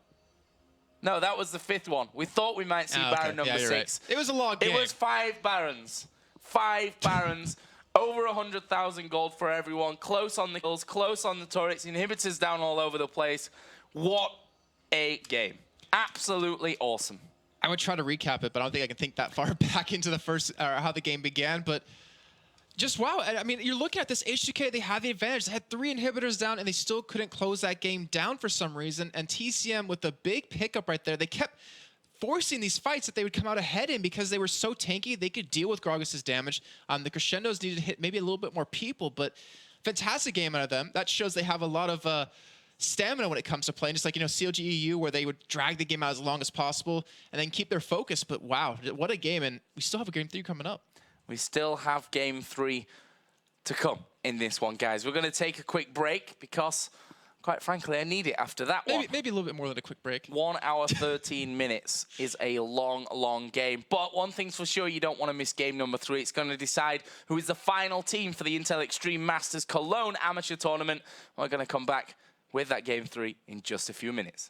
No, that was the 5th one. We thought we might see Baron number 6. Right. It was a long game. It was 5 Barons. 5 Barons. Over 100,000 gold for everyone. Close on the kills, close on the turrets. Inhibitors down all over the place. What a game. Absolutely awesome. I would try to recap it, but I don't think I can think that far back into the first, or how the game began. But just wow. I mean, you're looking at this H2k, they had the advantage. They had 3 inhibitors down, and they still couldn't close that game down for some reason. And TCM, with the big pickup right there, they kept forcing these fights that they would come out ahead in because they were so tanky. They could deal with Gragas' damage. The crescendos needed to hit maybe a little bit more people, but fantastic game out of them. That shows they have a lot of stamina when it comes to playing, just like, you know, COG EU, where they would drag the game out as long as possible and then keep their focus. But wow, what a game. And we still have a game 3 coming up. We still have game 3 to come in this one, guys. We're going to take a quick break because, quite frankly, I need it after that one. Maybe a little bit more than a quick break. 1 hour, 13 minutes is a long, long game. But one thing's for sure, you don't want to miss game number 3. It's going to decide who is the final team for the Intel Extreme Masters Cologne Amateur Tournament. We're going to come back with that game 3 in just a few minutes.